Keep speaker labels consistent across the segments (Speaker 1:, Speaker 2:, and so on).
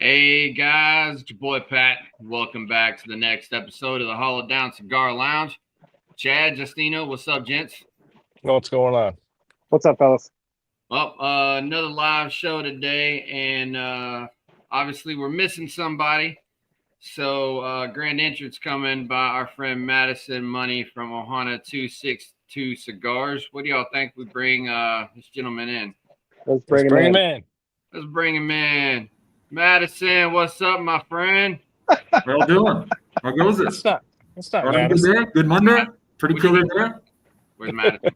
Speaker 1: Hey guys, it's your boy Pat. Welcome back to the next episode of the Hollowed Down Cigar Lounge. Chad, Justino, what's up, gents?
Speaker 2: What's going on?
Speaker 3: What's up, fellas?
Speaker 1: Well, another live show today, and obviously we're missing somebody. So grand entrance coming by our friend Madison Moneey from Ohana 262 Cigars. What do y'all think we bring this gentleman in?
Speaker 3: Let's bring him in.
Speaker 1: Let's bring him in. Madison, what's up, my friend?
Speaker 4: How y'all doing? How goes it?
Speaker 2: It's not Madison.
Speaker 4: Good Monday. Pretty killer day.
Speaker 1: Where's Madison?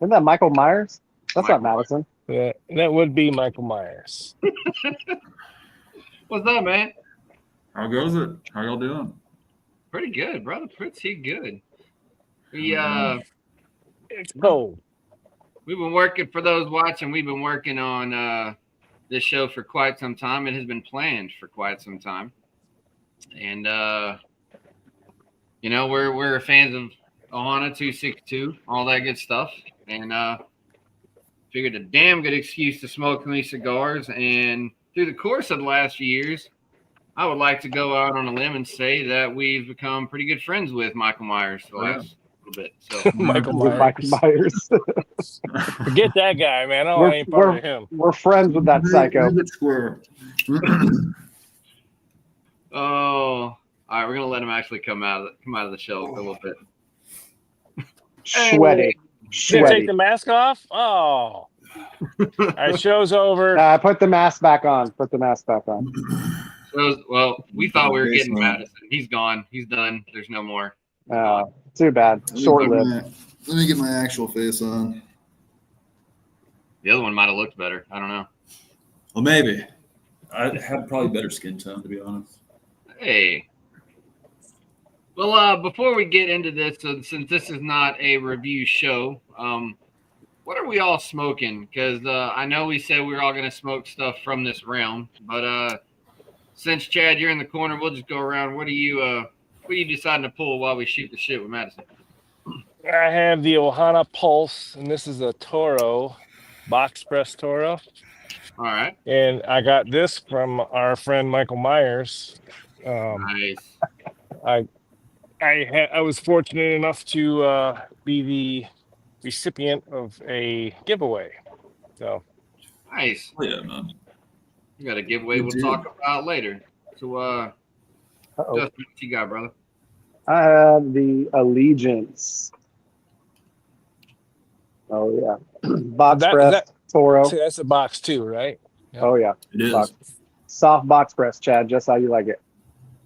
Speaker 3: Isn't that Michael Myers? That's not Madison.
Speaker 2: That would be Michael Myers.
Speaker 1: What's up, man?
Speaker 4: How goes it? How y'all doing?
Speaker 1: Pretty good, brother. Pretty good. We
Speaker 2: It's cold.
Speaker 1: We've been working, for those watching, we've been working on this show for quite some time. It has been planned for quite some time. And you know, we're fans of Ohana 262, all that good stuff. And figured a damn good excuse to smoke some of these cigars. And through the course of the last few years, I would like to go out on a limb and say that we've become pretty good friends with Michael Myers the last little bit. So
Speaker 2: Michael
Speaker 3: Michael Myers.
Speaker 2: Forget that guy, man. I ain't part of him.
Speaker 3: We're friends with that psycho.
Speaker 1: oh, all right, we're gonna let him actually come out of the show for a little bit.
Speaker 3: Sweaty.
Speaker 2: Did you take the mask off? Oh. All right, show's over.
Speaker 3: Put the mask back on.
Speaker 1: Well, we thought we were getting Madison. He's gone. He's done. There's no more.
Speaker 3: Too bad. Short-lived.
Speaker 4: Let me get my actual face on.
Speaker 1: The other one might have looked better. I don't know.
Speaker 4: Well, maybe. I had probably better skin tone, to be honest.
Speaker 1: Hey. Well, before we get into this, since this is not a review show, what are we all smoking? Because I know we said we were all going to smoke stuff from this realm, but since Chad, you're in the corner, we'll just go around. What are you deciding to pull while we shoot the shit with Madison?
Speaker 2: I have the Ohana Pulse, and this is a Toro, box press Toro.
Speaker 1: All right.
Speaker 2: And I got this from our friend Michael Myers.
Speaker 1: Nice.
Speaker 2: I was fortunate enough to be the recipient of a giveaway. So
Speaker 1: nice.
Speaker 4: Oh, yeah, man.
Speaker 1: You got a giveaway we'll talk about later. So, Justin, what you got, brother?
Speaker 3: I have the Allegiance. Oh, yeah. Box press Toro.
Speaker 2: See, that's a box too, right?
Speaker 3: Yep. Oh, yeah.
Speaker 4: It is.
Speaker 3: Soft box press, Chad, just how you like it.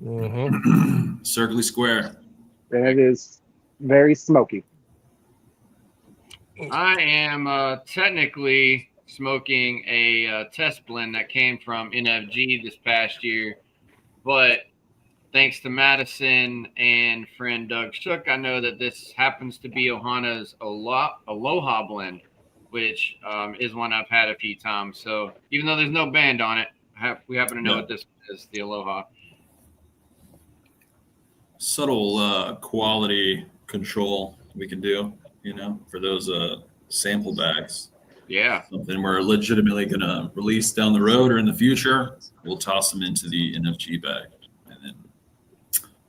Speaker 2: Mm-hmm.
Speaker 4: Circly square.
Speaker 3: And it is very smoky.
Speaker 1: I am technically smoking a test blend that came from NFG this past year, but thanks to Madison and friend Doug Shook, I know that this happens to be Ohana's Aloha blend, which is one I've had a few times. So even though there's no band on it, we happen to know what this is, the Aloha.
Speaker 4: Subtle quality control we can do, for those sample bags.
Speaker 1: Yeah.
Speaker 4: Something we're legitimately going to release down the road or in the future. We'll toss them into the NFG bag. And then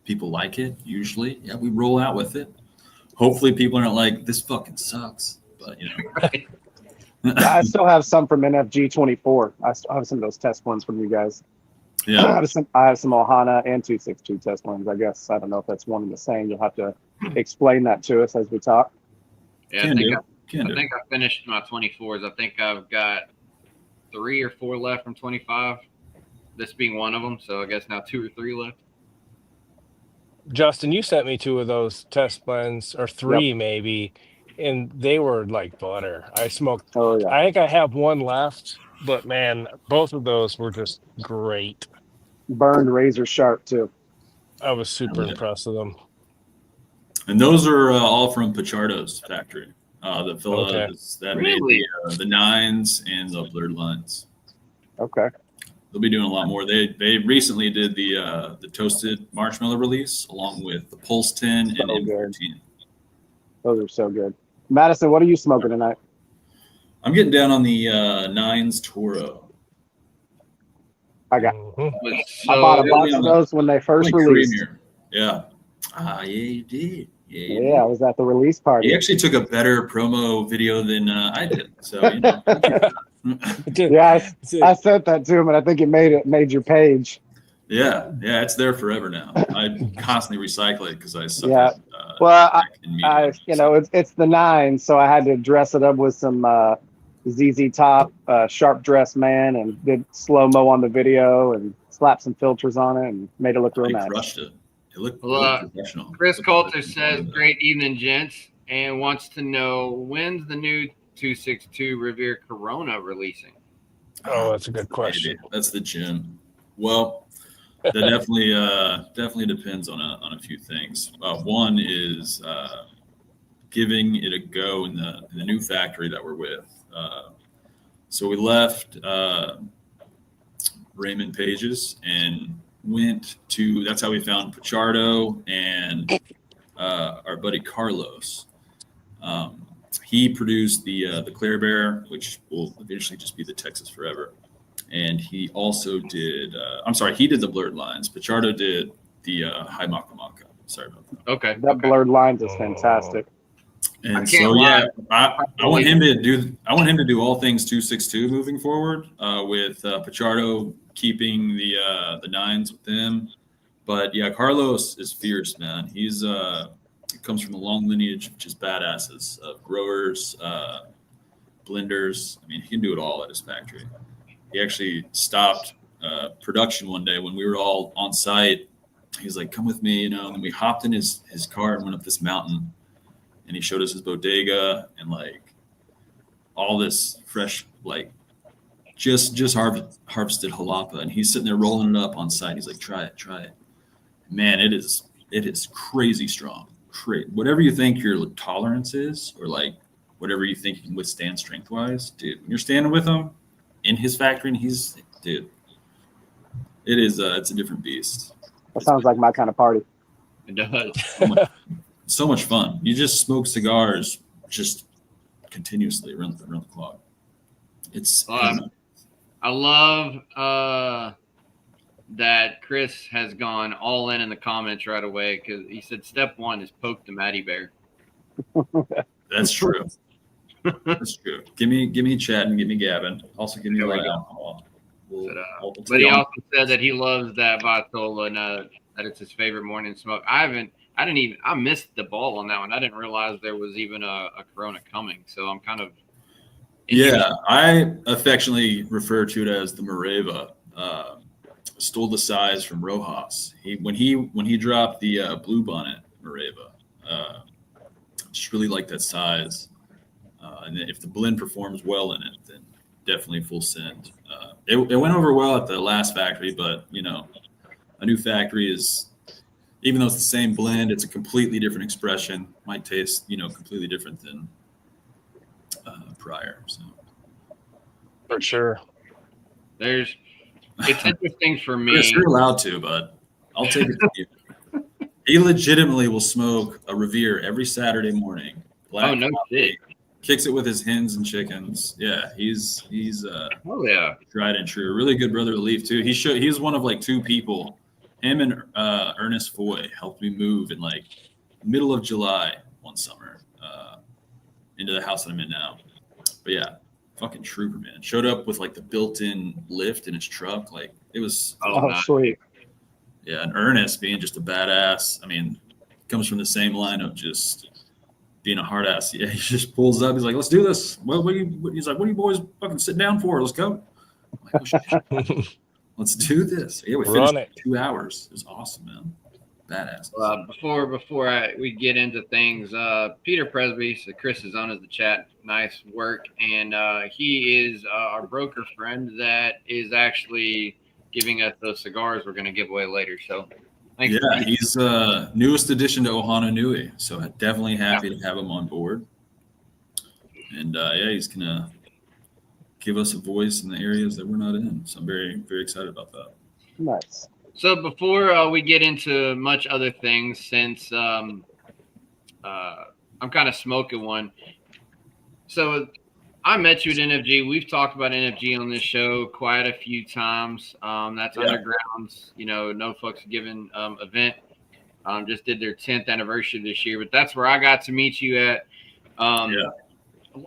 Speaker 4: people like it, usually. Yeah, we roll out with it. Hopefully people aren't like, this fucking sucks. But,
Speaker 1: Right.
Speaker 3: I still have some from NFG 24. I have some of those test ones from you guys.
Speaker 4: yeah.
Speaker 3: I have some Ohana and 262 test ones, I guess. I don't know if that's one and the same. You'll have to explain that to us as we talk.
Speaker 1: Yeah, I think I finished my 24s. I think I've got 3 or 4 left from 25. This being one of them, so I guess now 2 or 3 left.
Speaker 2: Justin, you sent me 2 of those test blends, or 3 maybe, and they were like butter. I smoked.
Speaker 3: Oh, yeah.
Speaker 2: I think I have 1 left, but man, both of those were just great.
Speaker 3: Burned razor sharp, too.
Speaker 2: I was super impressed with them.
Speaker 4: And those are all from Pichardo's factory. The fella that
Speaker 1: Really?
Speaker 4: made the 9s and the blurred lines.
Speaker 3: Okay.
Speaker 4: They'll be doing a lot more. They recently did the toasted marshmallow release along with the Pulse 10 and M14.
Speaker 3: Those are so good. Madison, what are you smoking tonight?
Speaker 4: I'm getting down on the 9s Toro.
Speaker 3: I got.
Speaker 2: Mhm.
Speaker 1: was
Speaker 3: I bought a
Speaker 1: so
Speaker 3: box of those when they first
Speaker 4: Like
Speaker 3: released.
Speaker 4: creamier. Yeah. Yeah, you did. Yeah, you
Speaker 3: Yeah, I was at the release
Speaker 4: did.
Speaker 3: party.
Speaker 4: He actually took a better promo video than I did. So, you know.
Speaker 3: Yeah, I sent that to him, and I think it made your page.
Speaker 4: Yeah, it's there forever now. I constantly recycle it because I suffer.
Speaker 3: Yeah. Well,
Speaker 4: in media.
Speaker 3: it's the 9, so I had to dress it up with some ZZ Top, sharp dressed man, and did slow mo on the video and slapped some filters on it and made it look real
Speaker 4: He
Speaker 3: nice.
Speaker 4: crushed it. It looked professional.
Speaker 1: Chris Coulter says, "Great evening, gents," and wants to know when's the new 262 Revere Corona releasing.
Speaker 2: Oh, that's a good question.
Speaker 4: That's the gym. Well, that definitely depends on a few things. One is giving it a go in the new factory that we're with. So we left Raymond Page's and went to. That's how we found Pichardo and our buddy Carlos. He produced the Claire Bear, which will eventually just be the Texas Forever. And he also did, he did the blurred lines. Pichardo did the High Maka Maka. Sorry about that.
Speaker 1: Okay.
Speaker 3: That blurred lines is fantastic.
Speaker 4: And so, I want him to do all things 262 moving forward, with Pichardo keeping the 9s with him. But yeah, Carlos is fierce, man. He's comes from a long lineage of just badasses of growers, blenders. I mean, he can do it all at his factory. He actually stopped production one day when we were all on site. He's like, "Come with me," and we hopped in his car and went up this mountain, and he showed us his bodega and like all this fresh, like just harvested jalapa, and he's sitting there rolling it up on site. He's like, try it. Man, it is crazy strong. Whatever you think your tolerance is, or like whatever you think you can withstand strength wise, dude, when you're standing with him in his factory and it is it's a different beast.
Speaker 3: That sounds like my kind of party.
Speaker 1: It does.
Speaker 4: So much fun. You just smoke cigars just continuously around the clock. It's
Speaker 1: I love that Chris has gone all in the comments right away, because he said step 1 is poke the Matty Bear.
Speaker 4: That's true. That's true. Give me Chad and give me Gavin. Also give me a lot of alcohol.
Speaker 1: But he also said that he loves that Vitola and that it's his favorite morning smoke. I missed the ball on that one. I didn't realize there was even a Corona coming. So I'm kind of.
Speaker 4: Yeah, I affectionately refer to it as the Moreva. Stole the size from Rojas. When he dropped the Blue Bonnet Moreva, just really like that size. And if the blend performs well in it, then definitely full send. It went over well at the last factory, but a new factory is, even though it's the same blend, it's a completely different expression. Might taste completely different than prior. So
Speaker 2: For sure.
Speaker 1: It's interesting for me.
Speaker 4: Chris, you're allowed to, but I'll take it from you. He legitimately will smoke a Revere every Saturday morning.
Speaker 1: Oh, no shit.
Speaker 4: Kicks it with his hens and chickens. Yeah, he's
Speaker 1: oh yeah,
Speaker 4: tried and true. A really good brother of the leaf too. He's one of like 2 people. Him and Ernest Foy helped me move in like middle of July one summer into the house that I'm in now. But yeah, fucking trooper, man. Showed up with like the built-in lift in his truck. Like it was
Speaker 3: Sweet.
Speaker 4: Yeah, and Ernest being just a badass. I mean, comes from the same line of just being a hard ass. Yeah, he just pulls up. He's like, "Let's do this." He's like, "What are you boys fucking sitting down for? Let's go." I'm like, "Oh, shit. Let's do this." Yeah, we finished in 2 hours. It was awesome, man. Badass.
Speaker 1: Before we get into things, Peter Presby, so Chris is on as the chat. Nice work, and he is our broker friend that is actually giving us those cigars we're going to give away later. So, thanks.
Speaker 4: Yeah, he's newest addition to Ohana Nui, so definitely happy to have him on board. And he's gonna give us a voice in the areas that we're not in. So I'm very, very excited about that.
Speaker 3: Nice.
Speaker 1: So before we get into much other things, since I'm kind of smoking one, so I met you at NFG. We've talked about NFG on this show quite a few times. That's Underground's, no fucks given event. Just did their 10th anniversary this year, but that's where I got to meet you at.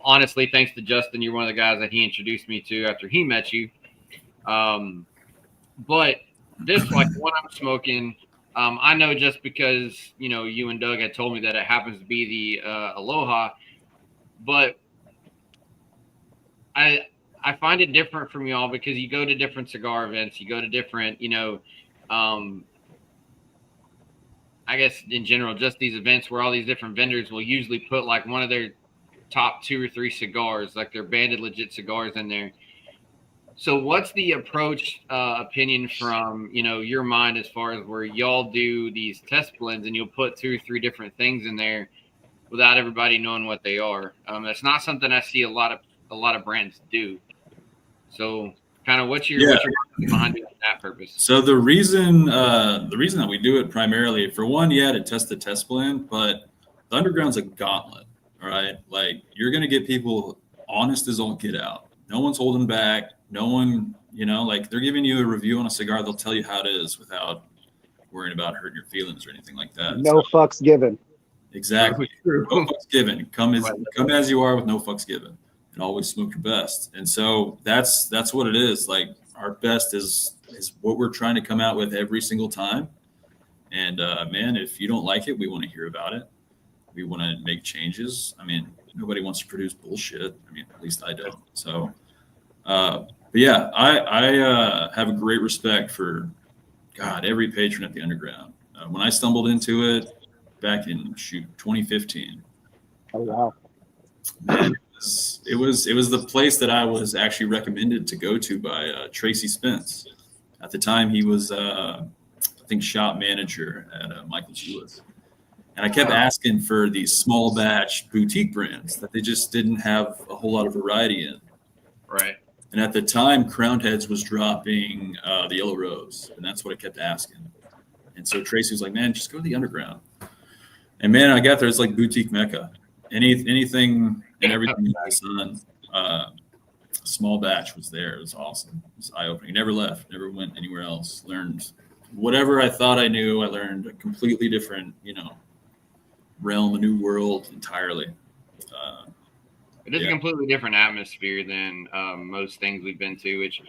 Speaker 1: Honestly, thanks to Justin, you're one of the guys that he introduced me to after he met you. But this, like what I'm smoking, I know just because, you and Doug had told me that it happens to be the Aloha, but I find it different from y'all because you go to different cigar events, you go to different, I guess in general, just these events where all these different vendors will usually put like one of their top 2 or 3 cigars, like their banded legit cigars in there. So what's the approach opinion from, your mind as far as where y'all do these test blends and you'll put 2 or 3 different things in there without everybody knowing what they are? That's not something I see a lot of brands do. So kind of what's your behind doing that purpose?
Speaker 4: So the reason that we do it primarily, for one, to test the test blend, but the Underground's a gauntlet. All right. Like you're going to get people honest as all get out. No one's holding back. No one, like they're giving you a review on a cigar. They'll tell you how it is without worrying about hurting your feelings or anything like that.
Speaker 3: No fucks given.
Speaker 4: Exactly. No fucks given. Come as you are with no fucks given, and always smoke your best. And so that's what it is. Like our best is what we're trying to come out with every single time. And man, if you don't like it, we want to hear about it. We want to make changes. I mean, nobody wants to produce bullshit. I mean, at least I don't. So, but yeah, I have a great respect for every patron at the Underground. When I stumbled into it back in 2015.
Speaker 3: Oh wow!
Speaker 4: Man, it was the place that I was actually recommended to go to by Tracy Spence. At the time, he was I think shop manager at Michael's Lewis. And I kept asking for these small batch boutique brands that they just didn't have a whole lot of variety in.
Speaker 1: Right.
Speaker 4: And at the time, Crowned Heads was dropping the Yellow Rose, and that's what I kept asking. And so Tracy was like, "Man, just go to the Underground." And man, I got there. It's like boutique mecca. Anything and everything under the sun. Small batch was there. It was awesome. It was eye-opening. Never left. Never went anywhere else. Learned whatever I thought I knew. I learned a completely different, realm, a new world entirely.
Speaker 1: It is a completely different atmosphere than most things we've been to, which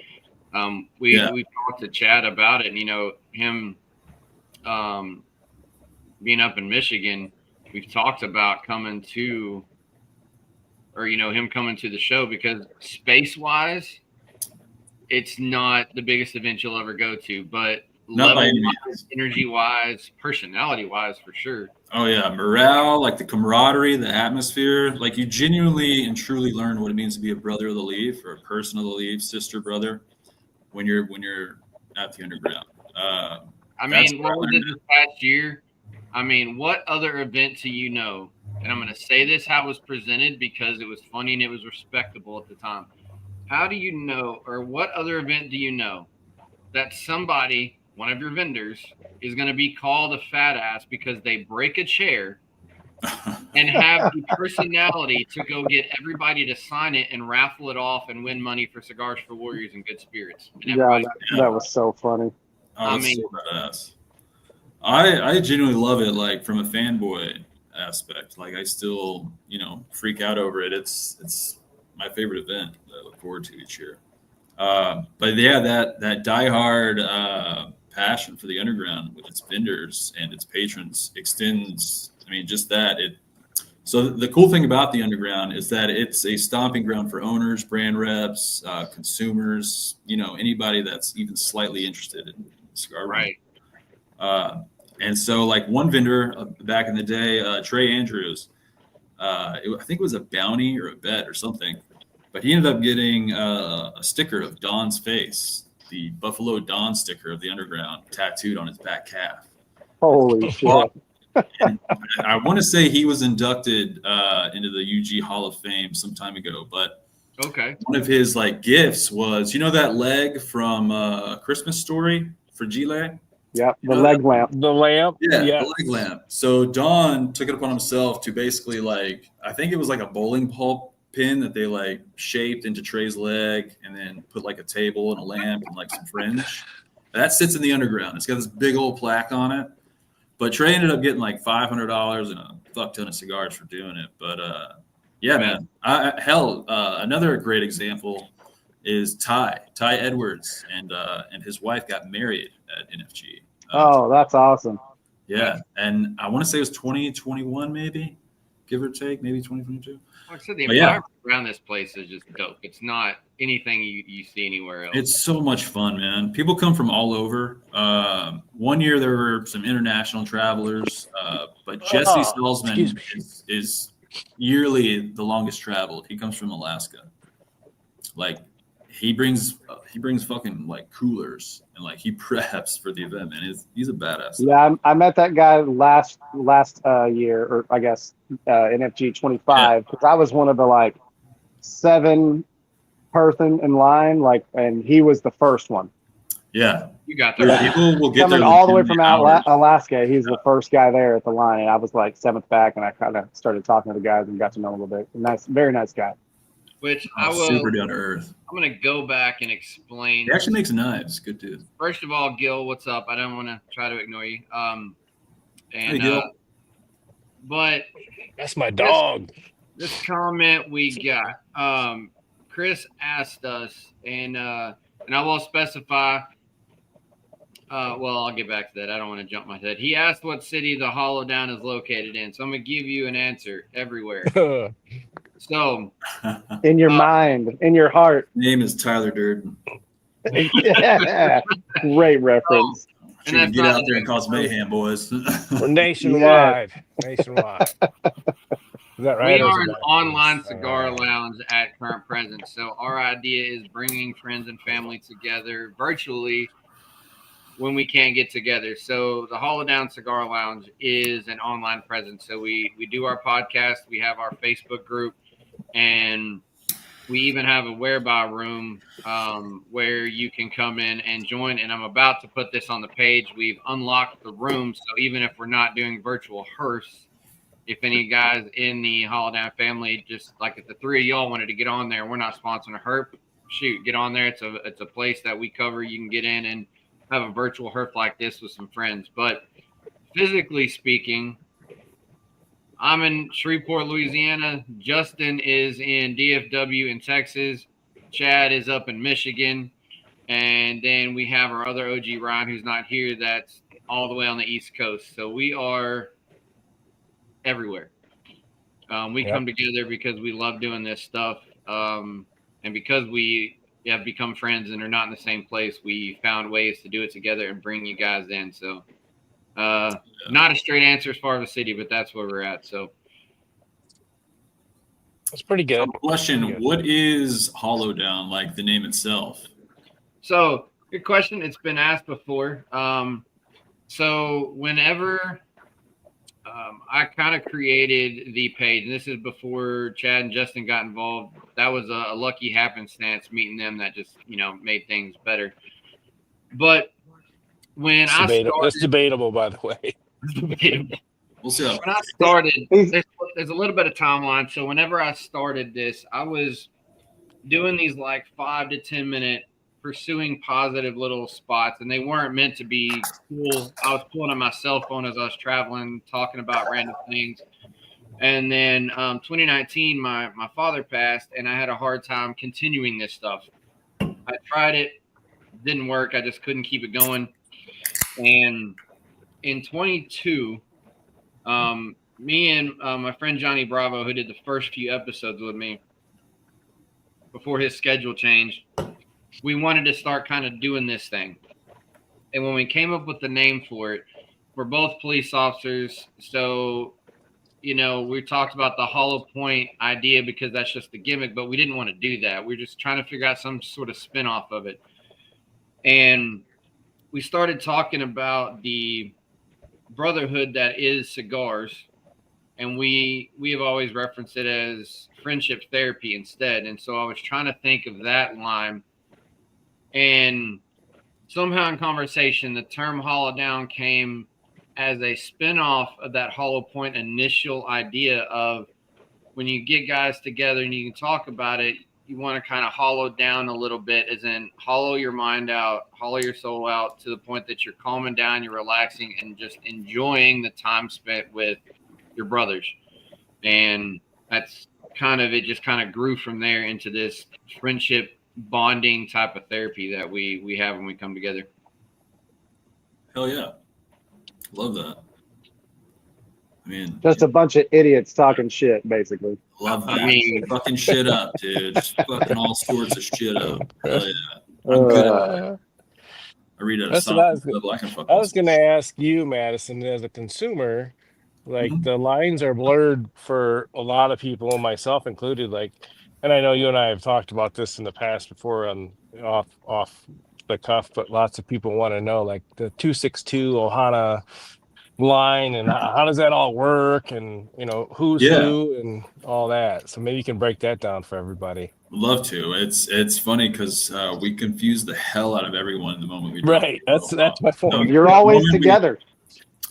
Speaker 1: we talked to Chad about it. And, him being up in Michigan, we've talked about him coming to the show because space-wise, it's not the biggest event you'll ever go to, but level-wise, energy-wise, personality-wise, for sure.
Speaker 4: Oh yeah, morale, like the camaraderie, the atmosphere, like you genuinely and truly learn what it means to be a brother of the leaf or a person of the leaf, sister, brother, when you're at the Underground.
Speaker 1: I mean, what was it this past year? I mean, what other event do you know? And I'm going to say this how it was presented because it was funny and it was respectable at the time. How do you know, or what other event do you know that somebody, one of your vendors, is going to be called a fat ass because they break a chair and have the personality to go get everybody to sign it and raffle it off and win money for Cigars for Warriors and Good Spirits? And
Speaker 3: that was so funny.
Speaker 4: Oh, that's so badass. I genuinely love it, like from a fanboy aspect. Like I still, freak out over it. It's my favorite event that I look forward to each year. But yeah, that diehard passion for the Underground with its vendors and its patrons extends. I mean, just that. So the cool thing about the Underground is that it's a stomping ground for owners, brand reps, consumers, anybody that's even slightly interested in cigar.
Speaker 1: Right.
Speaker 4: And so like one vendor back in the day, Trey Andrews, I think it was a bounty or a bet or something, but he ended up getting a sticker of Don's face, the Buffalo Don sticker of the Underground, tattooed on his back calf.
Speaker 3: Holy shit.
Speaker 4: And I want to say he was inducted into the UG Hall of Fame some time ago, but one of his like gifts was, that leg from Christmas Story for Gile?
Speaker 3: Yeah, the leg lamp.
Speaker 2: The lamp?
Speaker 4: Yeah, the leg lamp. So Don took it upon himself to basically I think it was like a bowling ball pin that they like shaped into Trey's leg and then put like a table and a lamp and like some fringe. That sits in the underground. It's got this big old plaque on it. But Trey ended up getting like $500 and a fuck ton of cigars for doing it. But yeah, man. Another great example is Ty Edwards, and his wife got married at NFG.
Speaker 3: Oh, that's awesome.
Speaker 4: Yeah, and I want to say it was 2021, maybe, give or take, maybe 2022.
Speaker 1: Like I said, the environment around this place is just dope. It's not anything you see anywhere else.
Speaker 4: It's so much fun, man. People come from all over. One year there were some international travelers, but Jesse Salzman is yearly the longest traveled. He comes from Alaska. Like he brings fucking like coolers and like he preps for the event, man. He's a badass.
Speaker 3: Yeah, I met that guy last year, or I guess NFG 25, because I was one of the like 7 person in line, like, and he was the first one.
Speaker 4: Yeah,
Speaker 1: you got there.
Speaker 3: Yeah.
Speaker 4: People will get
Speaker 3: coming
Speaker 4: there
Speaker 3: all the way from
Speaker 4: hours.
Speaker 3: Alaska. He's the first guy there at the line, and I was like 7th back, and I kind of started talking to the guys and got to know him a little bit. Nice, very nice guy.
Speaker 1: Which I will.
Speaker 4: Super down to earth.
Speaker 1: I'm gonna go back and explain.
Speaker 4: He actually makes knives. Good dude.
Speaker 1: First of all, Gil, what's up? I don't want to try to ignore you.
Speaker 4: Hey, Gil.
Speaker 1: But
Speaker 2: That's my dog.
Speaker 1: This comment we got. Chris asked us, and I will specify. Well, I'll get back to that. I don't want to jump my head. He asked what city the Hollow Down is located in, so I'm gonna give you an answer everywhere. So,
Speaker 3: in your mind, in your heart.
Speaker 4: Name is Tyler Durden.
Speaker 3: Yeah, great reference.
Speaker 4: Sure, and get out there and cause mayhem, boys.
Speaker 2: We're nationwide. Nationwide. Is that right?
Speaker 1: We are an online cigar lounge at current present. So our idea is bringing friends and family together virtually when we can't get together. So the Hollow Down Cigar Lounge is an online presence. So we do our podcast. We have our Facebook group, and we even have a whereby room where you can come in and join. And I'm about to put this on the page. We've unlocked the room. So even if we're not doing virtual hearse, if any guys in the Hollow Down family, just like if the 3 of y'all wanted to get on there, we're not sponsoring a herp, shoot, get on there. It's a place that we cover. You can get in and have a virtual herp like this with some friends. But physically speaking, I'm in Shreveport, Louisiana. Justin is in DFW in Texas. Chad is up in Michigan. And then we have our other OG Ryan, who's not here, that's all the way on the East Coast. So we are everywhere. We come together because we love doing this stuff. And because we have become friends and are not in the same place, we found ways to do it together and bring you guys in. So not a straight answer as far as the city, but that's where we're at. So
Speaker 2: that's pretty good.
Speaker 4: Question: what is Hollow Down, like the name itself?
Speaker 1: So good question. It's been asked before. So whenever I kind of created the page, and this is before Chad and Justin got involved. That was a lucky happenstance meeting them that just, made things better. But when
Speaker 2: that's debatable, by the way.
Speaker 4: We'll see.
Speaker 1: When I started, there's a little bit of timeline. So whenever I started this, I was doing these like 5 to 10 minute pursuing positive little spots, and they weren't meant to be cool. I was pulling on my cell phone as I was traveling, talking about random things. And then 2019, my father passed, and I had a hard time continuing this stuff. I tried it, didn't work. I just couldn't keep it going. And in 22, me and my friend Johnny Bravo, who did the first few episodes with me before his schedule changed, we wanted to start kind of doing this thing. And when we came up with the name for it, we're both police officers. So, we talked about the Hollow Point idea because that's just the gimmick, but we didn't want to do that. We were just trying to figure out some sort of spin-off of it. And we started talking about the brotherhood that is cigars. And we have always referenced it as friendship therapy instead. And so I was trying to think of that line. And somehow in conversation, the term Hollow Down came as a spinoff of that Hollow Point initial idea of when you get guys together and you can talk about it, you want to kind of hollow down a little bit, as in hollow your mind out, hollow your soul out to the point that you're calming down, you're relaxing, and just enjoying the time spent with your brothers. And that's kind of, it just kind of grew from there into this friendship bonding type of therapy that we have when we come together.
Speaker 4: Hell yeah. Love that. I mean,
Speaker 3: Just a bunch of idiots talking shit, basically.
Speaker 4: love that.
Speaker 1: I mean-
Speaker 4: fucking shit up, dude. Just fucking all sorts of shit up. Hell yeah. I'm good at it. I read at a
Speaker 2: That's what I was,
Speaker 4: level. I can fuck
Speaker 2: I was
Speaker 4: with
Speaker 2: going to ask you, Madison, as a consumer, like
Speaker 4: Mhm.
Speaker 2: the lines are blurred for a lot of people, myself included. Like, and I know you and I have talked about this in the past before on off the cuff, but lots of people want to know like the 262 Ohana line and how does that all work, and who's
Speaker 4: Yeah.
Speaker 2: who and all that. So maybe you can break that down for everybody.
Speaker 4: Love to. It's funny because we confuse the hell out of everyone the moment we drop
Speaker 2: Right.
Speaker 4: the
Speaker 2: That's my point.
Speaker 3: You're always together.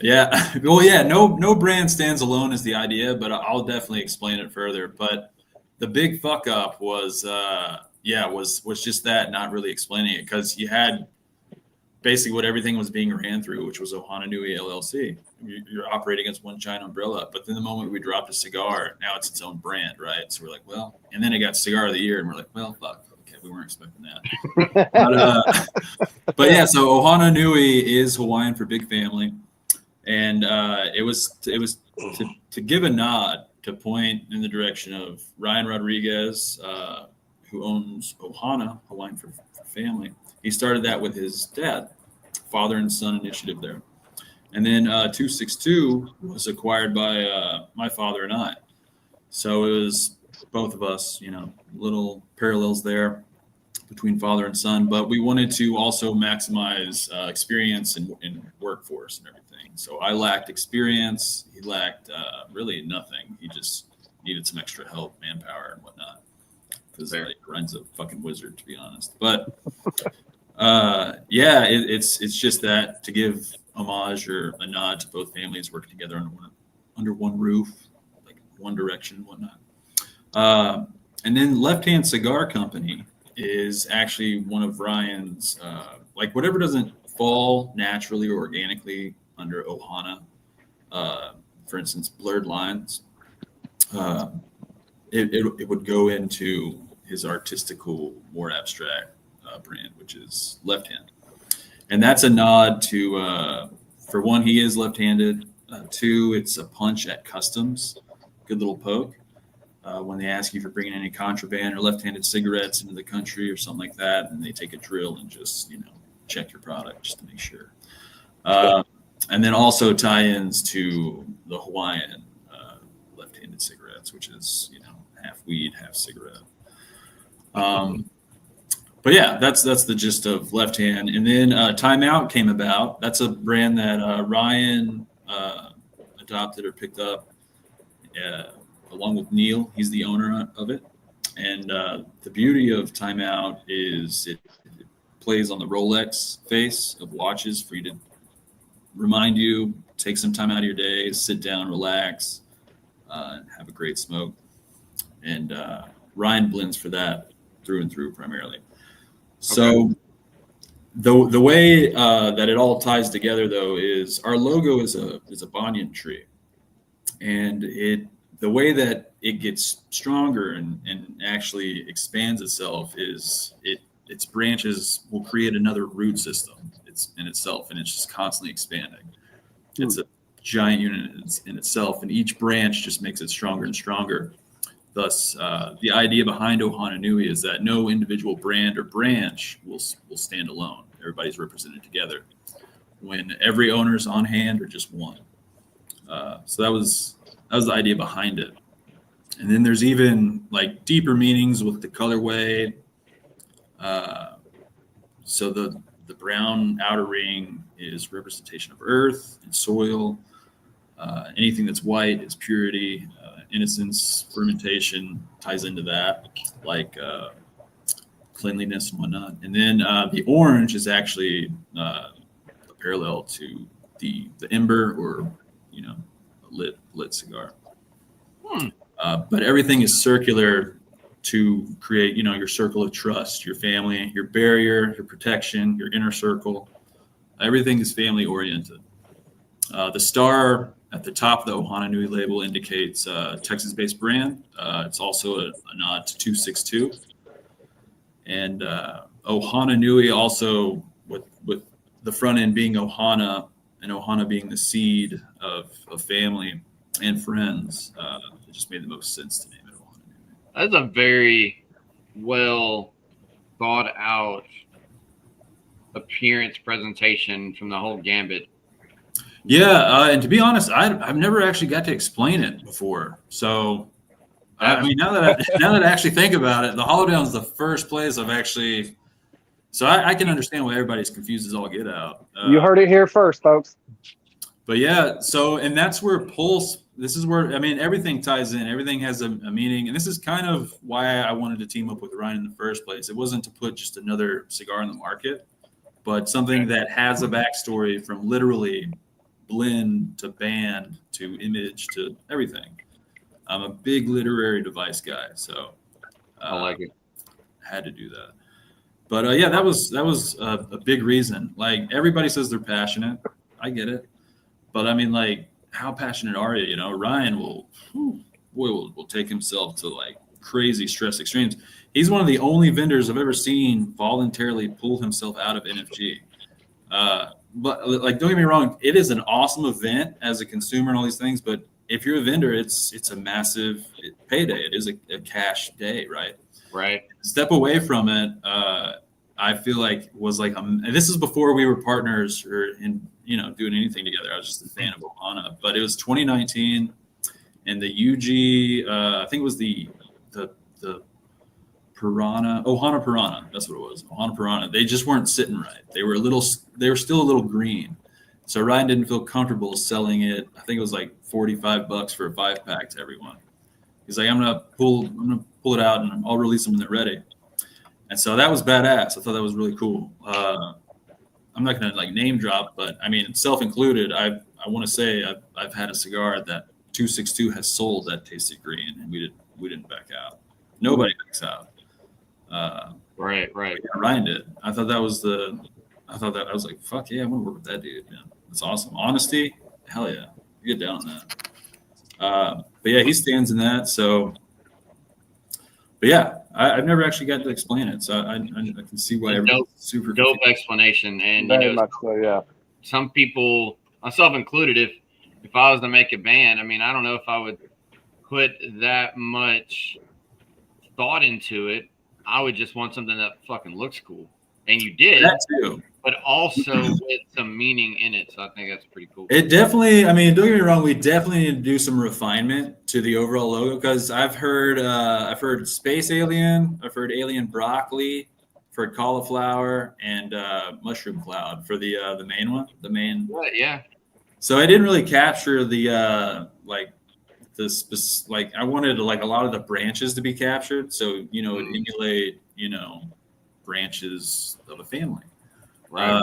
Speaker 4: Yeah. Well, yeah. No brand stands alone is the idea, but I'll definitely explain it further. But the big fuck up was just that, not really explaining it, because you had basically what everything was being ran through, which was Ohana Nui LLC. You're operating as one giant umbrella. But then the moment we dropped a cigar, now it's its own brand, right? So we're like, well, and then it got Cigar of the Year, and we're like, well, fuck. Okay, we weren't expecting that. But yeah, so Ohana Nui is Hawaiian for big family. And it was to give a nod, to point in the direction of Ryan Rodriguez, who owns Ohana, Hawaiian for family. He started that with his dad, father and son initiative there. And then 262 was acquired by my father and I. So it was both of us, little parallels there between father and son. But we wanted to also maximize experience in workforce and everything. So I lacked experience. He lacked really nothing. He just needed some extra help, manpower, and whatnot. Because Ryan's a fucking wizard, to be honest. But it's just that, to give homage or a nod to both families working together under one roof, like one direction and whatnot. And then Left Hand Cigar Company is actually one of Ryan's, like whatever doesn't fall naturally or organically under Ohana, for instance, blurred lines, it would go into his artistical, more abstract brand, which is Left Hand. And that's a nod to, for one, he is left-handed. Two, it's a punch at customs. Good little poke. When they ask you for bringing any contraband or left-handed cigarettes into the country or something like that, and they take a drill and just, check your product just to make sure. And then also tie-ins to the Hawaiian left-handed cigarettes, which is, half weed, half cigarette. But yeah, that's the gist of Left Hand. And then Time Out came about. That's a brand that Ryan adopted or picked up along with Neil. He's the owner of it. And the beauty of Time Out is it plays on the Rolex face of watches for you to remind you, take some time out of your day, sit down, relax, and have a great smoke. And Ryan blends for that through and through primarily. So the way that it all ties together, though, is our logo is a banyan tree, and the way that it gets stronger and actually expands itself is its branches will create another root system in itself, and it's just constantly expanding. It's a giant unit in itself, and each branch just makes it stronger and stronger. Thus, the idea behind Ohana Nui is that no individual brand or branch will stand alone. Everybody's represented together. When every owner's on hand or just one. So that was the idea behind it. And then there's even like deeper meanings with the colorway. So the brown outer ring is representation of earth and soil. Anything that's white is purity. Innocence, fermentation ties into that, like cleanliness and whatnot. And then the orange is actually a parallel to the ember, or a lit cigar. But everything is circular to create, your circle of trust, your family, your barrier, your protection, your inner circle. Everything is family oriented. The star at the top of the Ohana Nui label indicates Texas-based brand. It's also a nod to 262. And Ohana Nui also, with the front end being Ohana, and Ohana being the seed of family and friends, it just made the most sense to name it Ohana Nui.
Speaker 1: That's a very well thought out appearance presentation from the whole gambit.
Speaker 4: Yeah, and to be honest, I've never actually got to explain it before. So, I mean, now that I actually think about it, the Holodown is the first place I've actually. So I can understand why everybody's confused as all get out.
Speaker 3: You heard it here first, folks.
Speaker 4: But yeah, so and that's where Pulse. This is where everything ties in. Everything has a meaning, and this is kind of why I wanted to team up with Ryan in the first place. It wasn't to put just another cigar in the market, but something that has a backstory from literally blend to band to image to everything. I'm a big literary device guy, so
Speaker 1: I like it.
Speaker 4: Had to do that. But yeah, that was a big reason. Like everybody says they're passionate, I get it, but I mean, like, how passionate are you? Ryan will take himself to like crazy stress extremes. He's one of the only vendors I've ever seen voluntarily pull himself out of NFG. But like, don't get me wrong, it is an awesome event as a consumer and all these things. But if you're a vendor, it's a massive payday. It is a cash day, right?
Speaker 1: Right.
Speaker 4: Step away from it. I feel like was like, and this is before we were partners or doing anything together. I was just a fan of Ohana. But it was 2019, and the UG, I think it was the Piranha, Ohana Piranha. That's what it was. Ohana Piranha. They just weren't sitting right. They were still a little green. So Ryan didn't feel comfortable selling it. I think it was like $45 for a 5-pack to everyone. He's like, I'm gonna pull it out and I'll release them when they're ready. And so that was badass. I thought that was really cool. I'm not gonna like name drop, but I mean, self included, I want to say I've had a cigar that 262 has sold that tasted green, and we didn't back out. Nobody backs out.
Speaker 1: Right.
Speaker 4: Yeah, Ryan did. I was like, fuck yeah, I want to work with that dude, man. That's awesome. Honesty, hell yeah, you get down on that. But yeah, he stands in that. So, but yeah, I've never actually got to explain it, so I can see why everybody's super
Speaker 1: dope
Speaker 4: confused.
Speaker 1: explanation. And
Speaker 3: Very much so, yeah.
Speaker 1: some people, myself included, if I was to make a band, I mean, I don't know if I would put that much thought into it. I would just want something that fucking looks cool. And you did.
Speaker 4: That too.
Speaker 1: But also with some meaning in it. So I think that's pretty cool.
Speaker 4: It definitely, I mean, don't get me wrong, we definitely need to do some refinement to the overall logo, because I've heard Space Alien, I've heard Alien Broccoli, I've heard Cauliflower, and Mushroom Cloud for the main one. The main.
Speaker 1: Yeah.
Speaker 4: So I didn't really capture the I wanted like a lot of the branches to be captured, so emulate branches of a family.
Speaker 1: Right.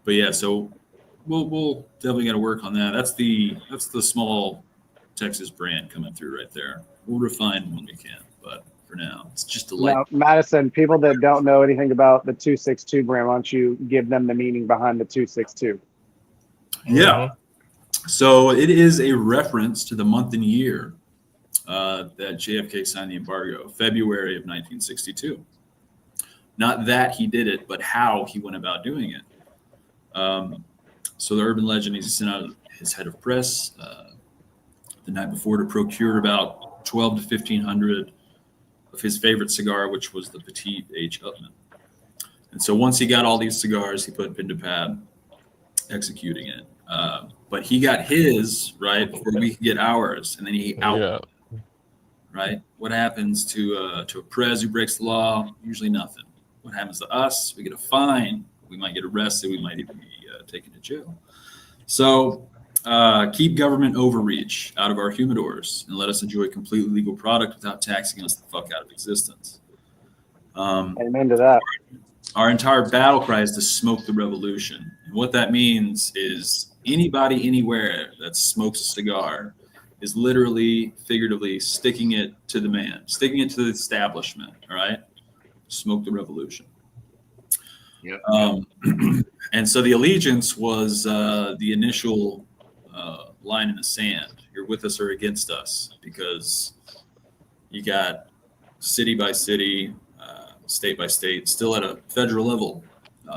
Speaker 4: But yeah, so we'll definitely got to work on that. That's the small Texas brand coming through right there. We'll refine when we can, but for now, it's just a light.
Speaker 3: Now, Madison, people that don't know anything about the 262 brand, why don't you give them the meaning behind the 262?
Speaker 4: Yeah. So it is a reference to the month and year that JFK signed the embargo, February of 1962. Not that he did it, but how he went about doing it. So the urban legend is he sent out his head of press the night before to procure about 12 to 1,500 of his favorite cigar, which was the Petite H. Upmann. And so once he got all these cigars, he put pen to pad, executing it. But he got his right before we could get ours, and then he out.
Speaker 2: Yeah.
Speaker 4: Right? What happens to a prez who breaks the law? Usually nothing. What happens to us? We get a fine. We might get arrested. We might even be taken to jail. So keep government overreach out of our humidors and let us enjoy completely legal product without taxing us the fuck out of existence.
Speaker 3: Amen to that.
Speaker 4: Our entire battle cry is to smoke the revolution. And what that means is anybody anywhere that smokes a cigar is literally, figuratively sticking it to the man, sticking it to the establishment. All right, smoke the revolution.
Speaker 1: Yep.
Speaker 4: And so the allegiance was the initial line in the sand. You're with us or against us, because you got city by city, state by state, still at a federal level.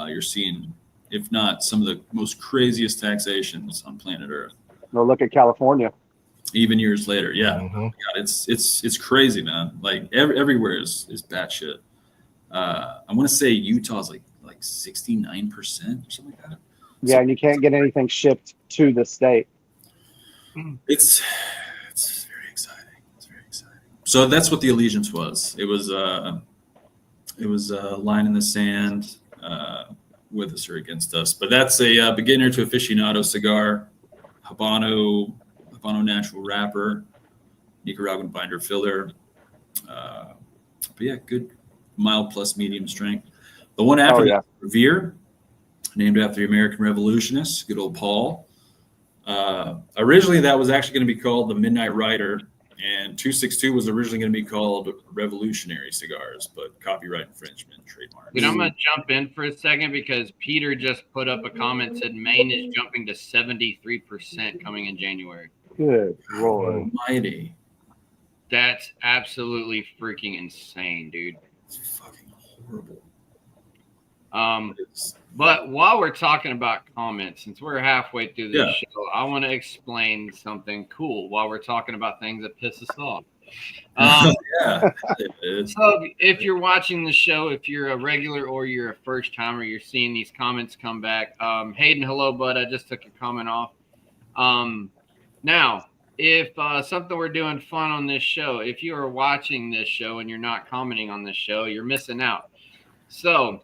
Speaker 4: You're seeing, if not some of the most craziest taxations on planet Earth.
Speaker 3: Well, look at California.
Speaker 4: Even years later, yeah.
Speaker 2: Mhm.
Speaker 4: God, it's crazy, man. Like everywhere is batshit. I want to say Utah's like 69% or something like that.
Speaker 3: Yeah, and you can't get anything shipped to the state.
Speaker 4: It's very exciting. It's very exciting. So that's what the allegiance was. It was a line in the sand, with us or against us. But that's a beginner to aficionado cigar, Habano natural wrapper, Nicaraguan binder filler. But yeah, good mild plus medium strength. The one after that, Revere, named after the American revolutionist, good old Paul. Originally, that was actually going to be called the Midnight Rider, and 262 was originally going to be called Revolutionary Cigars, but copyright infringement, trademark.
Speaker 1: Dude, I'm going to jump in for a second because Peter just put up a comment, said Maine is jumping to 73% coming in January.
Speaker 3: Good Lord.
Speaker 4: Almighty.
Speaker 1: That's absolutely freaking insane, dude.
Speaker 4: It's fucking horrible.
Speaker 1: But while we're talking about comments, since we're halfway through this show, I want to explain something cool while we're talking about things that piss us off.
Speaker 4: Yeah, it is.
Speaker 1: So if you're watching the show, if you're a regular or you're a first timer, you're seeing these comments come back. Hayden, hello, bud. I just took your comment off. Now, if something we're doing fun on this show, if you are watching this show and you're not commenting on this show, you're missing out. So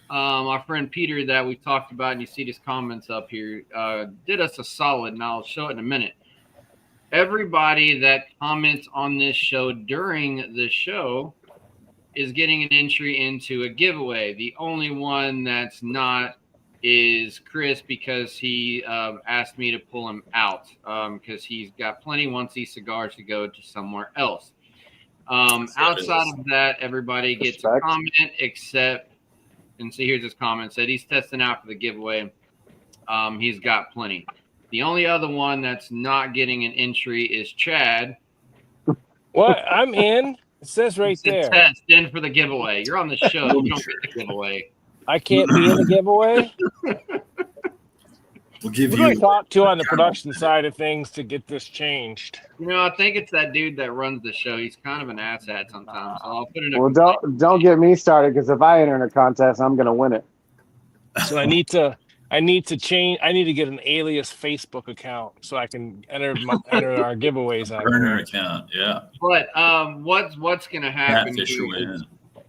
Speaker 1: our friend Peter that we talked about, and you see his comments up here, did us a solid, and I'll show it in a minute. Everybody that comments on this show during the show is getting an entry into a giveaway. The only one that's not is Chris, because he asked me to pull him out because he's got plenty, wants these cigars to go to somewhere else. Outside of that, everybody gets a comment except, and see, here's his comment, said he's testing out for the giveaway. He's got plenty. The only other one that's not getting an entry is Chad.
Speaker 2: What? I'm in. It says right there.
Speaker 1: Test in for the giveaway. You're on the show. You don't get the giveaway.
Speaker 2: I can't be in the giveaway.
Speaker 4: We'll give
Speaker 2: Who
Speaker 4: you.
Speaker 2: do I talk to on the production side of things to get this changed?
Speaker 1: You know, I think it's that dude that runs the show. He's kind of an asshat sometimes. So I'll put it in.
Speaker 3: Well, don't get me started, because if I enter in a contest, I'm going to win it.
Speaker 2: So I need to change. I need to get an alias Facebook account so I can enter our giveaways on
Speaker 4: Burner account, yeah.
Speaker 1: But what's gonna happen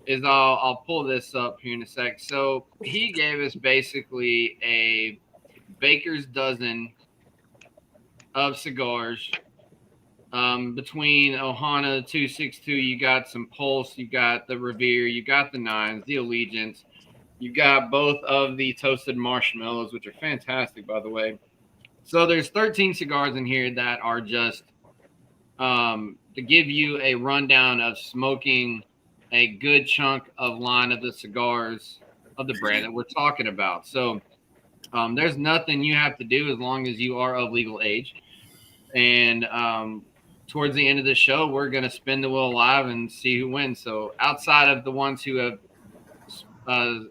Speaker 1: is I'll pull this up here in a sec. So he gave us basically a baker's dozen of cigars. Between Ohana 262, you got some Pulse, you got the Revere, you got the Nines, the Allegiance. You got both of the toasted marshmallows, which are fantastic, by the way. So there's 13 cigars in here that are just to give you a rundown of smoking a good chunk of line of the cigars of the brand that we're talking about. So there's nothing you have to do as long as you are of legal age. And towards the end of the show, we're going to spin the wheel live and see who wins. So outside of the ones who have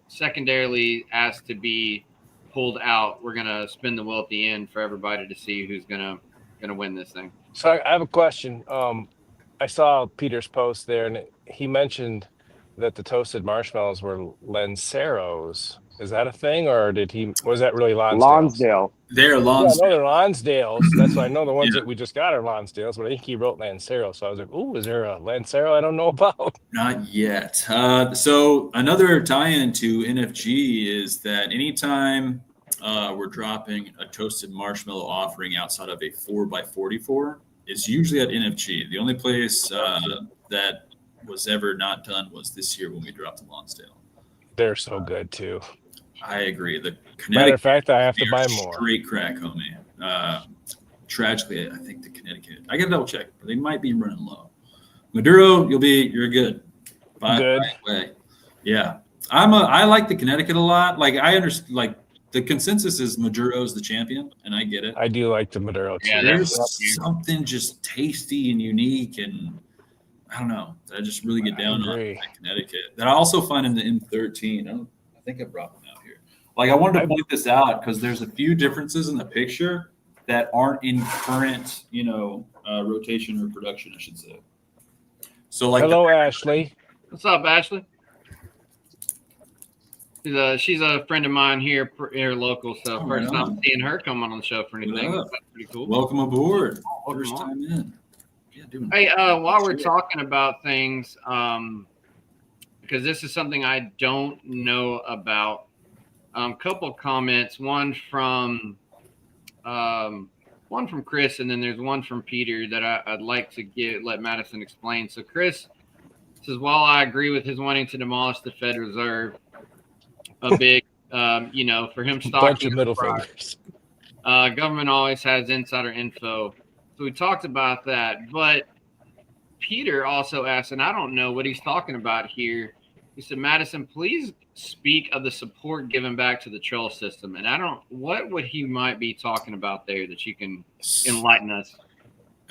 Speaker 1: secondarily asked to be pulled out, we're gonna spin the wheel at the end for everybody to see who's gonna win this thing.
Speaker 2: So I have a question. I saw Peter's post there, and he mentioned that the toasted marshmallows were Lanceros. Is that a thing, or was that really Lonsdales?
Speaker 3: Lonsdale.
Speaker 4: They're Lonsdale.
Speaker 2: Yeah, I know they're Lonsdales. That's why I know the ones that we just got are Lonsdales, but I think he wrote Lancero. So I was like, "Ooh, is there a Lancero I don't know about?"
Speaker 4: Not yet. So another tie-in to NFG is that anytime we're dropping a toasted marshmallow offering outside of a 4x44, it's usually at NFG. The only place that was ever not done was this year when we dropped the Lonsdale.
Speaker 2: They're so good too.
Speaker 4: I agree. The
Speaker 2: Matter of fact, I have to buy more.
Speaker 4: Straight crack, homie. tragically, I think the Connecticut. I got to double check. They might be running low. Maduro, you're good.
Speaker 2: Good.
Speaker 4: Way. Yeah, I like the Connecticut a lot. Like I understand. Like the consensus is Maduro's the champion, and I get it.
Speaker 2: I do like the Maduro too.
Speaker 1: Yeah,
Speaker 4: There's something just tasty and unique, and I don't know. I just really get down on that Connecticut. That I also find in the M13. I think I brought one out here. Like I wanted to point this out because there's a few differences in the picture that aren't in current, rotation or production, I should say. So like,
Speaker 2: hello, Ashley.
Speaker 1: What's up, Ashley? She's a friend of mine here local, so first time seeing her come on the show for anything. That's pretty cool.
Speaker 4: Welcome aboard. First time in. Yeah,
Speaker 1: hey, while we're talking about things, because this is something I don't know about, couple comments. One from Chris, and then there's one from Peter that I'd like to let Madison explain. So Chris says, while I agree with his wanting to demolish the Fed Reserve, a big, for him stocking
Speaker 2: bunch of middle fingers.
Speaker 1: Government always has insider info. So we talked about that, but Peter also asked, and I don't know what he's talking about here. He said, Madison, please speak of the support given back to the trail system. And what would he might be talking about there that you can enlighten us?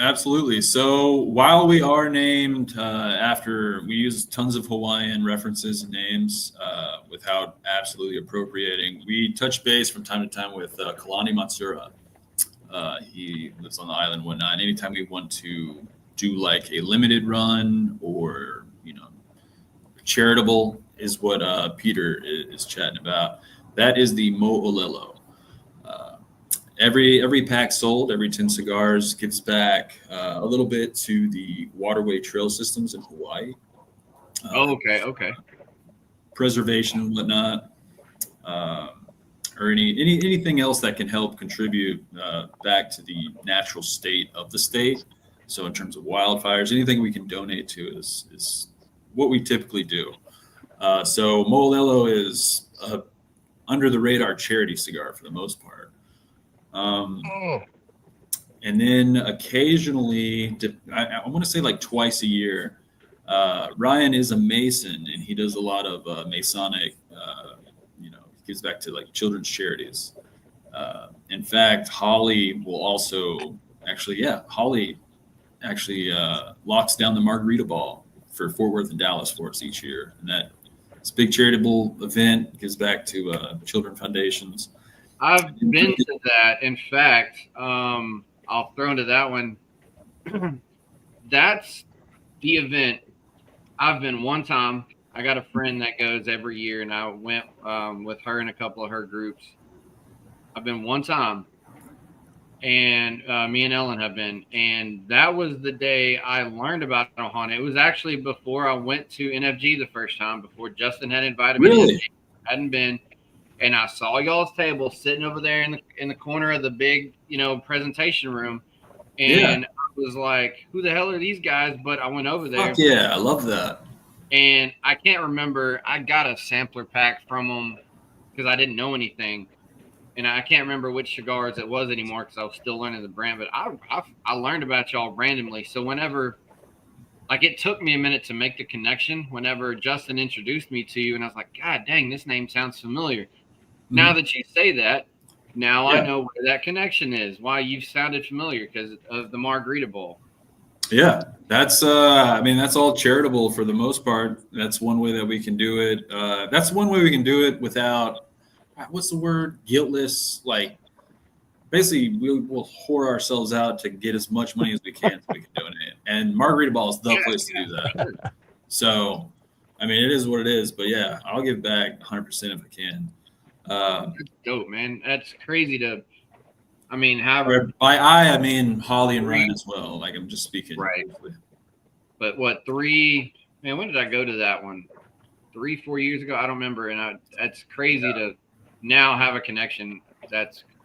Speaker 4: Absolutely. So while we are named after, we use tons of Hawaiian references and names without absolutely appropriating. We touch base from time to time with Kalani Matsura. He lives on the island and whatnot. Anytime we want to do like a limited run or, charitable is what Peter is chatting about. That is the Mo'olelo. Every pack sold, every 10 cigars gives back a little bit to the waterway trail systems in Hawaii.
Speaker 1: Okay.
Speaker 4: Preservation and whatnot, or anything else that can help contribute back to the natural state of the state. So in terms of wildfires, anything we can donate to is what we typically do. So Mo'olelo is a under the radar charity cigar for the most part. And then occasionally, I want to say like twice a year, Ryan is a Mason and he does a lot of Masonic, gives back to like children's charities. In fact, Holly will also Holly actually locks down the Margarita Ball for Fort Worth and Dallas for us each year. And it's a big charitable event, gives back to children foundations.
Speaker 1: I've been to that. In fact, I'll throw into that one. That's the event. I've been one time. I got a friend that goes every year, and I went with her and a couple of her groups. I've been one time, and me and Ellen have been. And that was the day I learned about Ohana. It was actually before I went to NFG the first time, before Justin had invited me.
Speaker 4: Really?
Speaker 1: Hadn't been. And I saw y'all's table sitting over there in the corner of the big, presentation room. And I was like, who the hell are these guys? But I went over there.
Speaker 4: Fuck yeah, I love that.
Speaker 1: And I can't remember. I got a sampler pack from them because I didn't know anything. And I can't remember which cigars it was anymore because I was still learning the brand. But I learned about y'all randomly. So whenever, it took me a minute to make the connection whenever Justin introduced me to you. And I was like, God dang, this name sounds familiar. Now that you say that, I know where that connection is, why you've sounded familiar because of the Margarita Bowl. Yeah,
Speaker 4: that's that's all charitable for the most part. That's one way that we can do it. That's one way we can do it without, what's the word? Guiltless. Like, basically, we'll whore ourselves out to get as much money as we can so we can donate. And Margarita Ball is the place to do that. So, it is what it is. But yeah, I'll give back 100% if I can.
Speaker 1: That's dope, man. That's crazy to,
Speaker 4: by I mean Holly and Ryan as well. Like, I'm just speaking.
Speaker 1: Right. But when did I go to that one? 3-4 years ago? I don't remember. And that's crazy to now have a connection.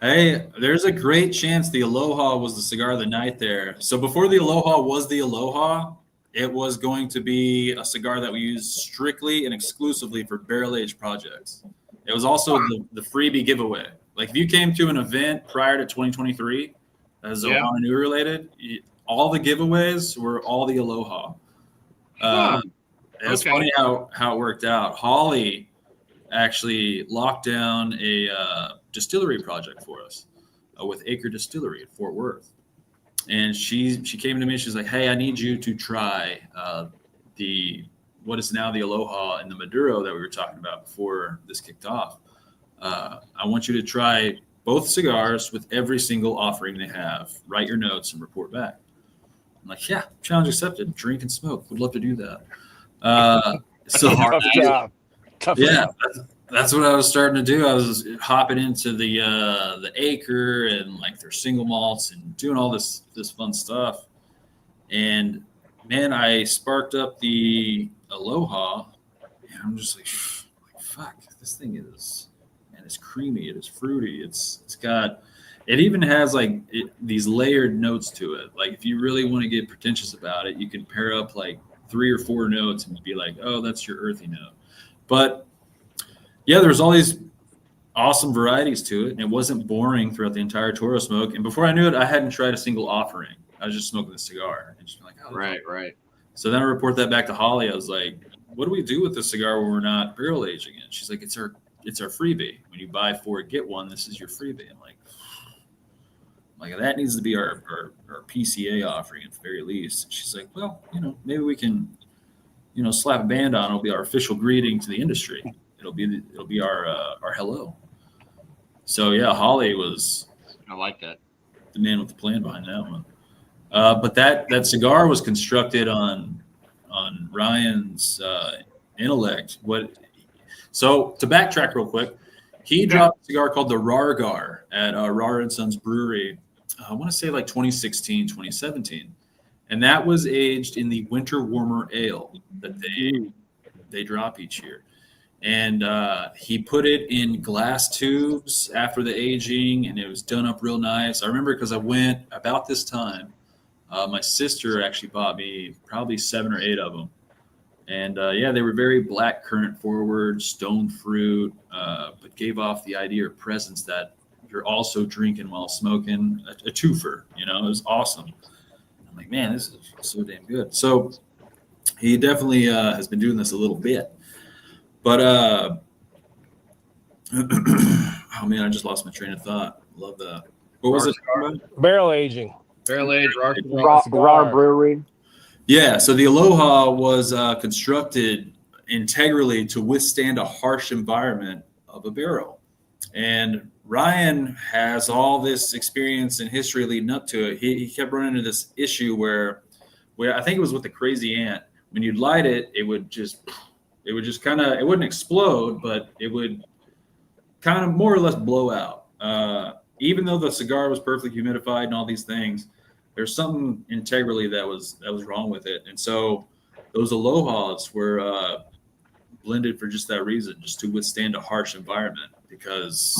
Speaker 4: Hey, there's a great chance the Aloha was the cigar of the night there. So before the Aloha was the Aloha, it was going to be a cigar that we use strictly and exclusively for barrel-aged projects. It was also the freebie giveaway. Like if you came to an event prior to 2023 as
Speaker 1: Yeah.
Speaker 4: Ohana Nui related. All the giveaways were all the Aloha.
Speaker 1: Huh.
Speaker 4: It's
Speaker 1: Okay.
Speaker 4: funny how it worked out. Holly actually locked down a distillery project for us with Acre Distillery in Fort Worth. And she came to me. She's like, "Hey, I need you to try the what is now the Aloha and the Maduro that we were talking about before this kicked off. I want you to try both cigars with every single offering they have. Write your notes and report back." I'm like, "Yeah, challenge accepted. Drink and smoke. Would love to do that." So
Speaker 1: a hard
Speaker 2: Tough job. Tough
Speaker 4: yeah,
Speaker 2: job.
Speaker 4: that's what I was starting to do. I was hopping into the Acre and like their single malts and doing all this fun stuff. And man, I sparked up the Aloha, and I'm just like, fuck, this thing is, man, it's creamy, it is fruity, it's got, it even has like these layered notes to it. Like if you really want to get pretentious about it, you can pair up like 3 or 4 notes and be like, oh, that's your earthy note. But yeah, there's all these awesome varieties to it, and it wasn't boring throughout the entire Toro smoke. And before I knew it, I hadn't tried a single offering. I was just smoking the cigar and just like, oh,
Speaker 1: Right.
Speaker 4: So then I report that back to Holly. I was like, what do we do with the cigar when we're not barrel aging it? She's like, it's our freebie. When you buy 4, get 1, this is your freebie. I'm like that needs to be our PCA offering at the very least. And she's like, well, maybe we can, slap a band on. It'll be our official greeting to the industry. It'll be our hello. So yeah, Holly was,
Speaker 1: I like that.
Speaker 4: the man with the plan behind that one. But that cigar was constructed on Ryan's intellect. So to backtrack real quick, he dropped a cigar called the Rargar at Rar and Sons Brewery. I want to say like 2016, 2017, and that was aged in the Winter Warmer Ale that they drop each year. And he put it in glass tubes after the aging, and it was done up real nice. I remember because I went about this time. My sister actually bought me probably 7 or 8 of them. And yeah, they were very black currant forward, stone fruit, but gave off the idea or presence that you're also drinking while smoking, a twofer, it was awesome. I'm like, man, this is so damn good. So he definitely has been doing this a little bit. But, oh man, I just lost my train of thought. Love that. What was it?
Speaker 2: Barrel aging.
Speaker 1: Barrel aged
Speaker 3: Raw Brewery.
Speaker 4: Yeah, so the Aloha was constructed integrally to withstand a harsh environment of a barrel. And Ryan has all this experience and history leading up to it. He kept running into this issue where I think it was with the Crazy Ant. When you'd light it, it would just kind of, it wouldn't explode, but it would kind of more or less blow out. Even though the cigar was perfectly humidified and all these things, there's something integrally that was wrong with it. And so those Alohas were blended for just that reason, just to withstand a harsh environment, because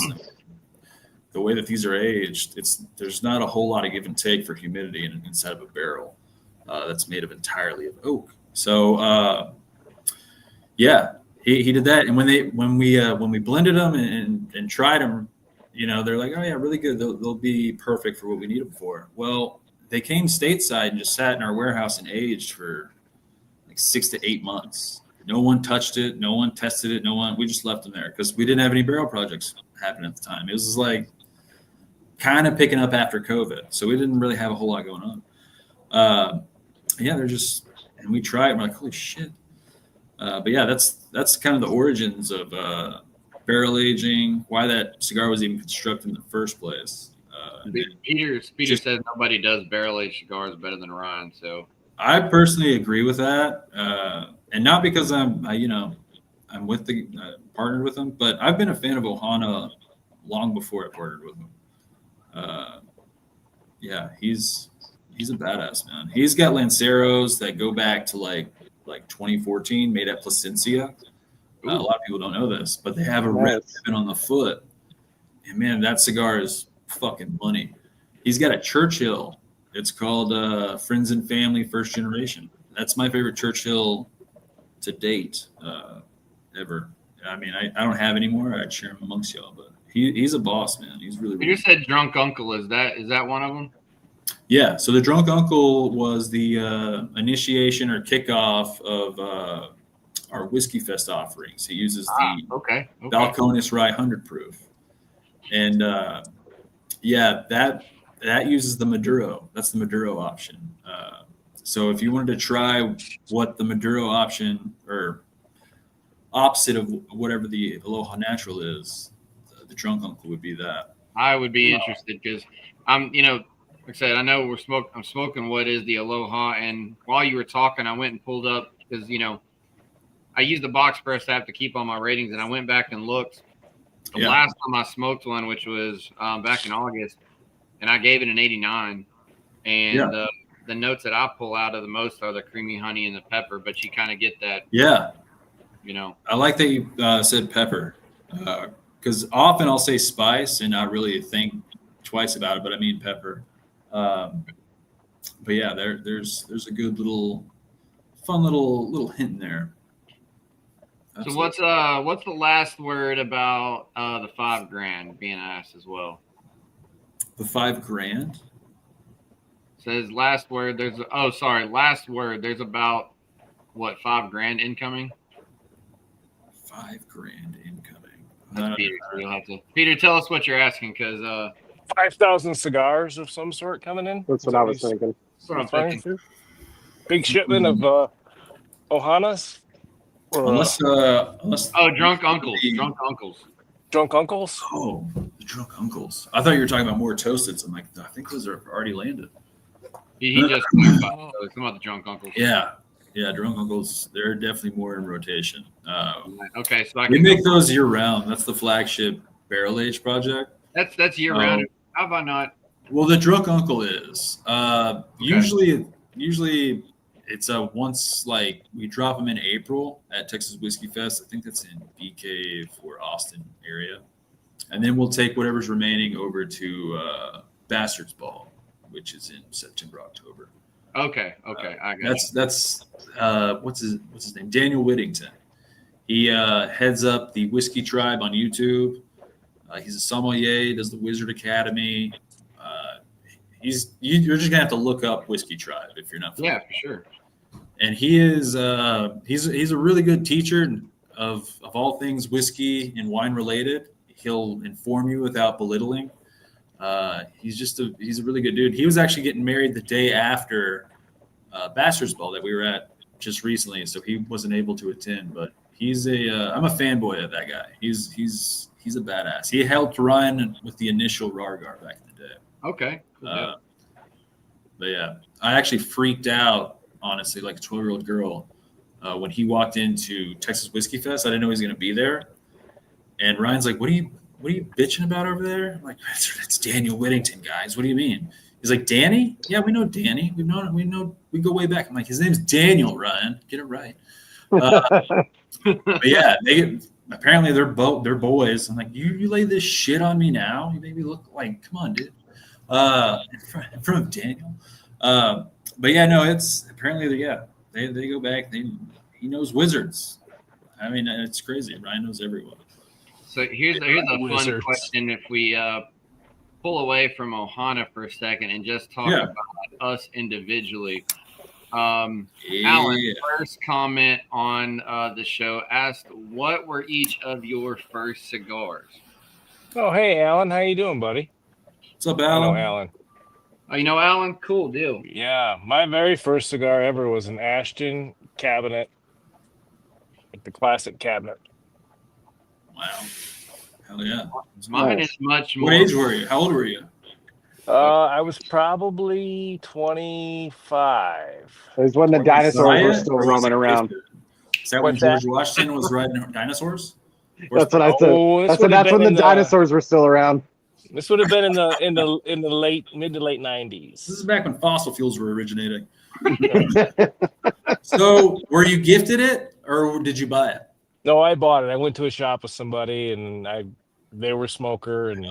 Speaker 4: the way that these are aged, there's not a whole lot of give and take for humidity inside of a barrel that's made of entirely of oak. So yeah, he did that. And when we blended them and tried them, they're like, oh yeah, really good. They'll be perfect for what we need them for. Well, they came stateside and just sat in our warehouse and aged for like 6 to 8 months. No one touched it. No one tested it. We just left them there because we didn't have any barrel projects happening at the time. It was like kind of picking up after COVID. So we didn't really have a whole lot going on. Yeah, they're just, and we tried it. We're like, holy shit. But yeah, that's kind of the origins of barrel aging, why that cigar was even constructed in the first place.
Speaker 1: Peter says nobody does barrel aged cigars better than Ryan. So
Speaker 4: I personally agree with that, and not because I'm with the partnered with him, but I've been a fan of Ohana long before I partnered with him. Yeah, he's a badass, man. He's got Lanceros that go back to like 2014, made at Placencia. A lot of people don't know this, but they have a red ribbon on the foot, and man, that cigar is fucking money. He's got a Churchill. It's called Friends and Family First Generation. That's my favorite Churchill to date ever. I mean, I don't have any more. I'd share him amongst y'all, but he's a boss, man. He's really.
Speaker 1: You said Drunk Uncle. Is that one of them?
Speaker 4: Yeah, so the drunk uncle was the initiation or kickoff of our Whiskey Fest offerings. He uses the
Speaker 1: Okay.
Speaker 4: Balcones Rye 100 proof, and yeah, that uses the Maduro. That's the Maduro option. So if you wanted to try what the Maduro option or opposite of whatever the Aloha Natural is, the drunk uncle would be that.
Speaker 1: I would be interested because I'm, like I said, I know I'm smoking what is the Aloha, and while you were talking, I went and pulled up because I use the box press app to keep all my ratings, and I went back and looked. The last time I smoked one, which was back in August, and I gave it an 89, and the notes that I pull out of the most are the creamy honey and the pepper, but you kind of get that.
Speaker 4: Yeah.
Speaker 1: I
Speaker 4: like that you said pepper, because often I'll say spice and not really think twice about it, but I mean pepper. But yeah, there's a good fun little hint in there. Absolutely.
Speaker 1: So what's the last word about the $5,000 being asked as well?
Speaker 4: The $5,000
Speaker 1: says last word. Last word. There's about what $5,000 incoming.
Speaker 4: $5,000 incoming.
Speaker 1: That's Peter. So you'll have to Peter, tell us what you're asking because
Speaker 2: 5,000 cigars of some sort coming in.
Speaker 3: That's what I was thinking.
Speaker 1: That's what I'm thinking.
Speaker 2: Big shipment of Ohanas.
Speaker 4: Unless
Speaker 1: drunk uncles.
Speaker 2: Drunk uncles.
Speaker 4: Oh, the drunk uncles. I thought you were talking about more toasted. I'm like, I think those are already landed.
Speaker 1: He just talking about the drunk uncles.
Speaker 4: Yeah, drunk uncles. They're definitely more in rotation.
Speaker 1: Okay, so
Speaker 4: we make those year round. That's the flagship barrel age project.
Speaker 1: That's year round. How about not?
Speaker 4: Well, the drunk uncle is usually it's once like we drop them in April at Texas Whiskey Fest. I think that's in BK for Austin area, and then we'll take whatever's remaining over to Bastards Ball, which is in September, October.
Speaker 1: Okay, I got
Speaker 4: that's what's his name? Daniel Whittington. He heads up the Whiskey Tribe on YouTube. He's a sommelier, does the Wizard Academy. You're just gonna have to look up Whiskey Tribe if you're not familiar.
Speaker 1: Yeah, for sure.
Speaker 4: And he is he's a really good teacher of all things whiskey and wine related. He'll inform you without belittling. He's a really good dude. He was actually getting married the day after Bastards Ball that we were at just recently, so he wasn't able to attend. But I'm a fanboy of that guy. He's a badass. He helped run with the initial Rargar back in the day.
Speaker 1: Okay. Cool.
Speaker 4: But yeah, I actually freaked out, honestly, like a 12-year-old girl, when he walked into Texas Whiskey Fest. I didn't know he was going to be there. And Ryan's like, what are you bitching about over there? I'm like, that's Daniel Whittington, guys. What do you mean? He's like, Danny? Yeah, we know Danny. We go way back. I'm like, his name's Daniel, Ryan. Get it right. But yeah, apparently they're boys. I'm like, you lay this shit on me now? You made me look like, come on, dude. In front of Daniel. But yeah, no, it's apparently they go back. He knows wizards. I mean, it's crazy. Ryan knows everyone.
Speaker 1: So here's a fun question. If we pull away from Ohana for a second and just talk about us individually. Alan, first comment on the show asked, what were each of your first cigars?
Speaker 2: Oh, hey, Alan. How you doing, buddy?
Speaker 4: What's up, Alan?
Speaker 2: Alan.
Speaker 1: Oh, you know Alan? Cool deal.
Speaker 2: Yeah, my very first cigar ever was an Ashton cabinet, like the classic cabinet.
Speaker 4: Wow. Hell yeah.
Speaker 1: Mine is much more.
Speaker 4: What age were you? How old were you?
Speaker 2: I was probably 25.
Speaker 3: It was when the dinosaurs were still roaming around.
Speaker 4: Is that when George Washington was riding dinosaurs?
Speaker 3: That's what I said. That's when the dinosaurs were still around.
Speaker 2: This would have been in the mid to late 90s.
Speaker 4: This is back when fossil fuels were originating. So, were you gifted it or did you buy it?
Speaker 2: No, I bought it. I went to a shop with somebody, and they were a smoker, and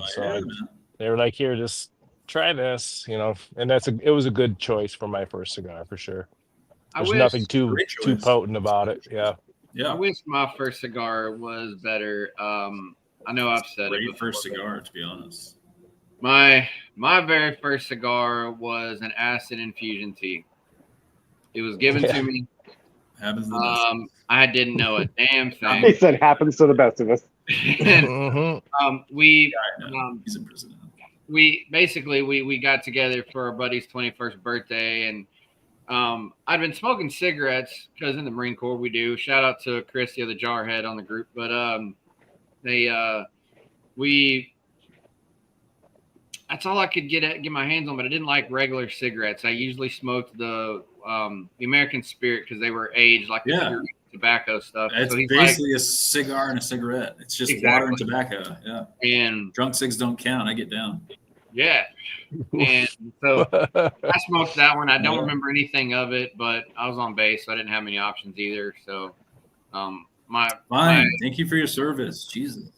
Speaker 2: they were like, "Here, just try this," And it was a good choice for my first cigar for sure. There's nothing too potent about it. Yeah.
Speaker 1: I wish my first cigar was better. I know I've said it.
Speaker 4: First cigar, to be honest.
Speaker 1: My very first cigar was an acid infusion tea. It was given to me.
Speaker 4: Happens to the best.
Speaker 1: I didn't know a damn
Speaker 3: He
Speaker 1: thing.
Speaker 3: said happens to the best of us.
Speaker 1: And, we
Speaker 4: I know. He's in prison.
Speaker 1: we got together for our buddy's 21st birthday, and I'd been smoking cigarettes because in the Marine Corps we do. Shout out to Chris, the other jarhead on the group, but that's all I could get my hands on, but I didn't like regular cigarettes. I usually smoked the American Spirit because they were aged like the pure tobacco stuff.
Speaker 4: It's
Speaker 1: so
Speaker 4: basically a cigar and a cigarette. It's just water and tobacco. Yeah.
Speaker 1: And
Speaker 4: drunk cigs don't count. I get down.
Speaker 1: Yeah. And so I smoked that one. I don't remember anything of it, but I was on base, so I didn't have many options either. So
Speaker 4: Thank you for your service. Jesus.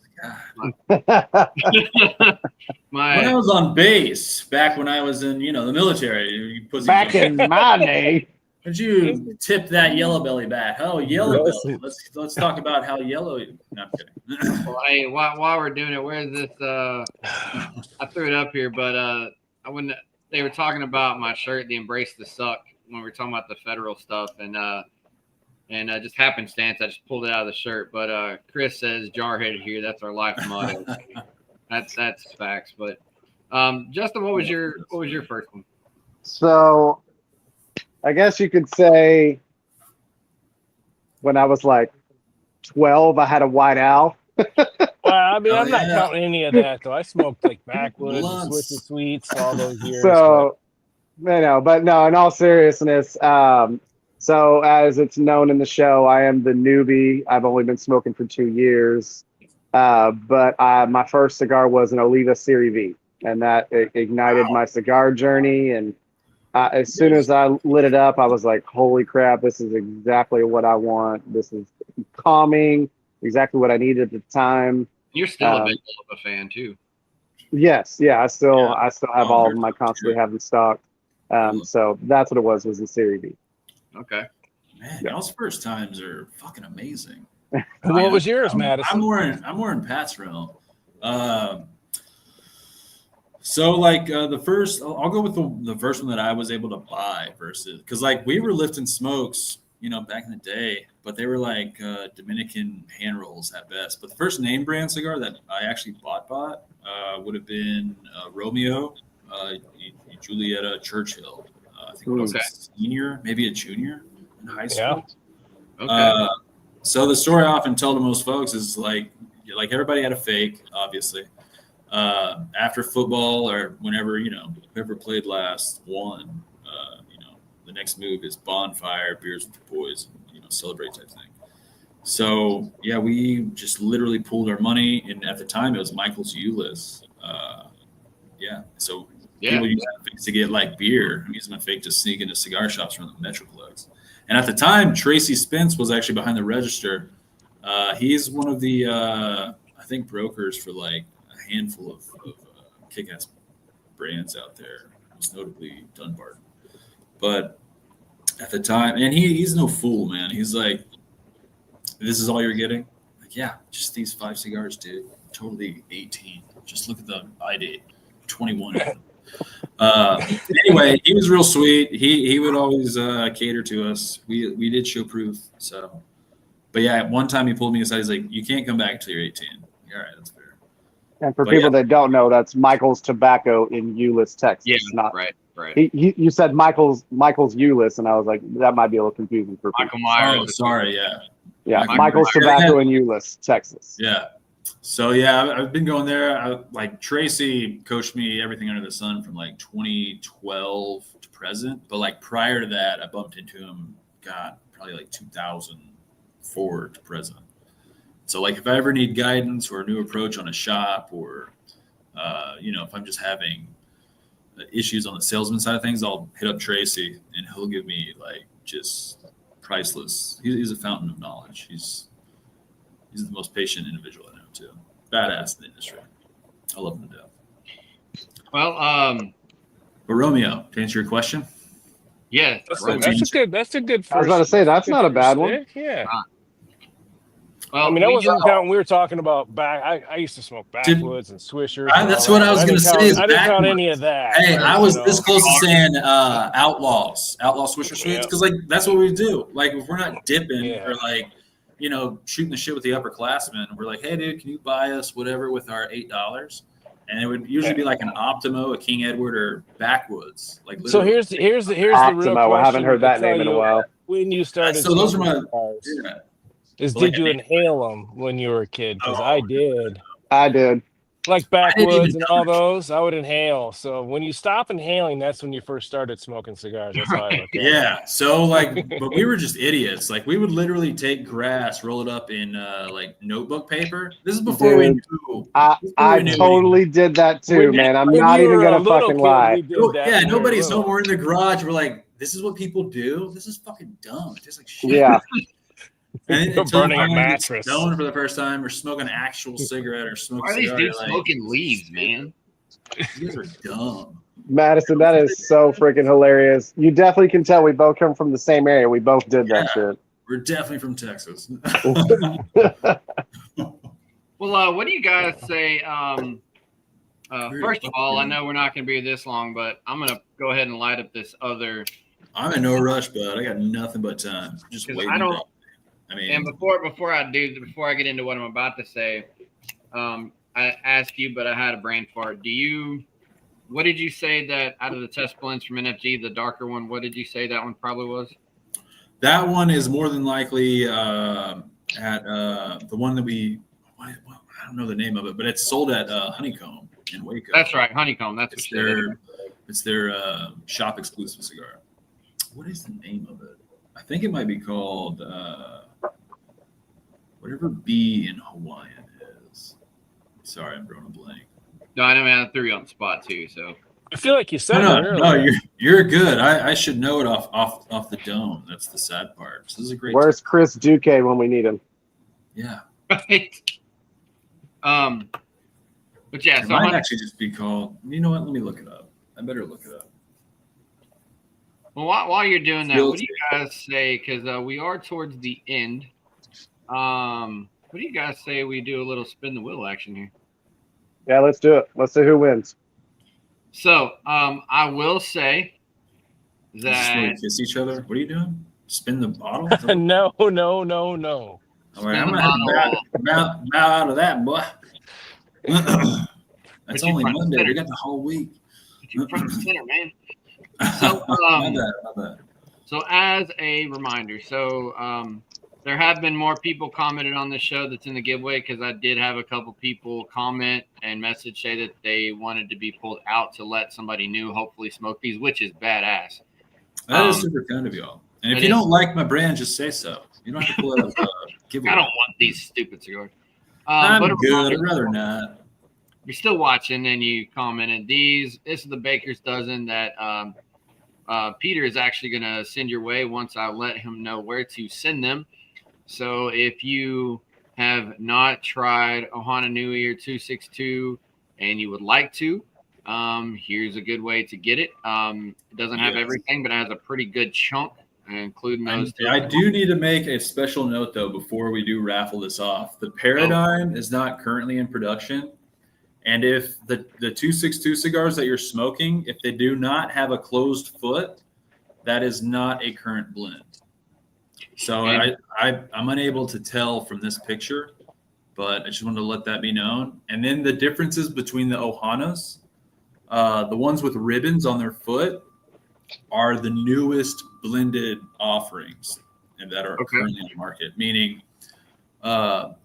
Speaker 1: my
Speaker 4: when I was on base, back when I was in, the military, you pussy.
Speaker 3: Back in my day.
Speaker 4: Did you tip that yellow belly back? Oh, yellow belly. Let's talk about how yellow. No, I'm kidding.
Speaker 1: Well, hey, while we're doing it, where's this? I threw it up here, but when they were talking about my shirt, the Embrace the Suck, when we were talking about the federal stuff, and just happenstance, I just pulled it out of the shirt. But Chris says jarheaded here. That's our life motto. that's facts. But Justin, what was your first one?
Speaker 3: So, I guess you could say when I was like 12, I had a white owl.
Speaker 2: Well, I mean, I'm not counting any of that though. I smoked like backwoods, Swiss and Sweets all those years.
Speaker 3: So, but no, in all seriousness, so as it's known in the show, I am the newbie. I've only been smoking for 2 years, but my first cigar was an Oliva Serie V, and that ignited my cigar journey. And as soon as I lit it up, I was like, holy crap, this is exactly what I want. This is calming, exactly what I needed at the time.
Speaker 1: You're still a big Oliva fan too.
Speaker 3: Yes, yeah, I still have all of them. I constantly have them stocked. So that's what it was the Serie V.
Speaker 1: Okay.
Speaker 4: Man, y'all's first times are fucking amazing.
Speaker 2: What was yours, Madison?
Speaker 4: I'm more in Pat's realm. So like the first, I'll go with the first one that I was able to buy versus, because like we were lifting smokes, back in the day, but they were like Dominican hand rolls at best. But the first name brand cigar that I actually bought would have been Romeo, Julietta Churchill. I think it was a senior, maybe a junior in high school.
Speaker 1: Yeah. Okay.
Speaker 4: So the story I often tell to most folks is like everybody had a fake, obviously. After football or whenever, whoever played last won, the next move is bonfire, beers with the boys, celebrate type thing. So, yeah, we just literally pooled our money. And at the time, it was Michael's Ulyss. So people use that fake to get like beer. I'm using my fake to sneak into cigar shops from the Metroplex. And at the time, Tracy Spence was actually behind the register. He's one of the, I think, brokers for like a handful of kick-ass brands out there, most notably Dunbarton. But at the time, and he's no fool, man. He's like, this is all you're getting? Like, yeah, just these 5 cigars, dude. Totally 18. Just look at the ID, 21. Anyway, he was real sweet. He would always cater to us. We did show proof. So, but yeah, at one time he pulled me aside. He's like, "You can't come back until you're 18." All right, that's fair.
Speaker 3: And for people that don't know, that's Michael's Tobacco in Euless, Texas.
Speaker 1: Yeah,
Speaker 3: not
Speaker 1: right.
Speaker 3: You said Michael's Euless, and I was like, that might be a little confusing for people.
Speaker 1: Michael Myers.
Speaker 4: Oh, sorry, yeah.
Speaker 3: Yeah, Michael's Tobacco in Euless, Texas.
Speaker 4: Yeah. So yeah, I've been going there. Like Tracy coached me everything under the sun from like 2012 to present. But like prior to that, I bumped into him, probably like 2004 to present. So like if I ever need guidance or a new approach on a shop, or if I'm just having issues on the salesman side of things, I'll hit up Tracy and he'll give me like just priceless. He's a fountain of knowledge. He's the most patient individual I know too. Badass in the industry. I love him to death.
Speaker 1: Well,
Speaker 4: but Romeo, to answer your question,
Speaker 1: yeah,
Speaker 2: that's a good.
Speaker 3: I was about to say that's not a bad one.
Speaker 2: Yeah.
Speaker 1: Well,
Speaker 2: I mean, that wasn't counting. We were talking about back. I used to smoke backwoods and swishers.
Speaker 4: That's what I was going to say.
Speaker 2: I didn't count any of that.
Speaker 4: Hey,
Speaker 2: right?
Speaker 4: I was this close to saying outlaw swisher sweets because like that's what we do. Like if we're not dipping or like shooting the shit with the upperclassmen, we're like, hey dude, can you buy us whatever with our $8? And it would usually be like an Optimo, a King Edward, or backwoods. Like
Speaker 2: so here's the real question.
Speaker 3: I haven't heard that name in a while.
Speaker 2: When you started,
Speaker 4: so those are my.
Speaker 2: Did you inhale them when you were a kid? Because I did.
Speaker 3: I did.
Speaker 2: Like backwoods and all those, I would inhale. So when you stop inhaling, that's when you first started smoking cigars. That's how I look at it.
Speaker 4: Yeah. So like, but we were just idiots. Like we would literally take grass, roll it up in like notebook paper. This is before we knew.
Speaker 3: I totally did that too, man. I'm not even gonna fucking lie.
Speaker 4: Yeah, nobody's home. We're in the garage. We're like, this is what people do. This is fucking dumb. It tastes like shit.
Speaker 3: Yeah.
Speaker 4: And
Speaker 2: you're burning a mattress.
Speaker 4: Stoned for the first time, or smoking an actual cigarette, or smoking.
Speaker 1: Why are these dudes smoking leaves, man?
Speaker 4: You guys are dumb.
Speaker 3: Madison, that is so freaking hilarious. You definitely can tell we both come from the same area. We both did that shit.
Speaker 4: We're definitely from Texas.
Speaker 1: Well, what do you guys say? First of all, I know we're not going to be this long, but I'm going to go ahead and light up this other.
Speaker 4: I'm in no rush, bud. I got nothing but time. Just waiting.
Speaker 1: And before I get into what I'm about to say, I asked you, but I had a brain fart. What did you say that out of the test blends from NFG, the darker one, what did you say that one probably was?
Speaker 4: That one is more than likely at the one that I don't know the name of it, but it's sold at Honeycomb in Waco.
Speaker 1: That's right, Honeycomb. That's
Speaker 4: it's their shop exclusive cigar. What is the name of it? I think it might be called whatever B in Hawaiian is. Sorry, I'm drawing a blank.
Speaker 1: No, I know, man. I threw you on the spot too. So
Speaker 2: I feel like you said
Speaker 4: no, you're good. I should know it off the dome. That's the sad part. So this is a great.
Speaker 3: Where's Chris Duque when we need him?
Speaker 4: Yeah.
Speaker 1: Right. But yeah,
Speaker 4: it might actually just be called. You know what? Let me look it up. I better look it up.
Speaker 1: Well, while you're doing that, what do you guys say? Because we are towards the end. What do you guys say we do a little spin the wheel action here?
Speaker 3: Yeah, let's do it. Let's see who wins.
Speaker 1: So, I will say that
Speaker 4: we kiss each other. What are you doing? Spin the bottle?
Speaker 2: No.
Speaker 4: All right, I'm gonna have to bow out of that, boy. That's only Monday. We got the whole week.
Speaker 1: You're front and center, man. So,
Speaker 4: my bad.
Speaker 1: So as a reminder, there have been more people commented on this show that's in the giveaway because I did have a couple people comment and message say that they wanted to be pulled out to let somebody new hopefully smoke these, which is badass.
Speaker 4: That is super kind of y'all. And if you don't like my brand, just say so. You don't have to pull out a giveaway.
Speaker 1: I don't want these stupid cigars.
Speaker 4: I'm good. I'd rather not.
Speaker 1: You're still watching and you commented these. This is the Baker's Dozen that Peter is actually going to send your way once I let him know where to send them. So if you have not tried Ohana Nui or 262 and you would like to, here's a good way to get it. It doesn't have everything, but it has a pretty good chunk, including those two.
Speaker 4: I do need to make a special note, though, before we do raffle this off. The Paradigm is not currently in production. And if the 262 cigars that you're smoking, if they do not have a closed foot, that is not a current blend. So I'm unable to tell from this picture, but I just wanted to let that be known. And then the differences between the Ohanas, the ones with ribbons on their foot are the newest blended offerings and that are currently on the market, meaning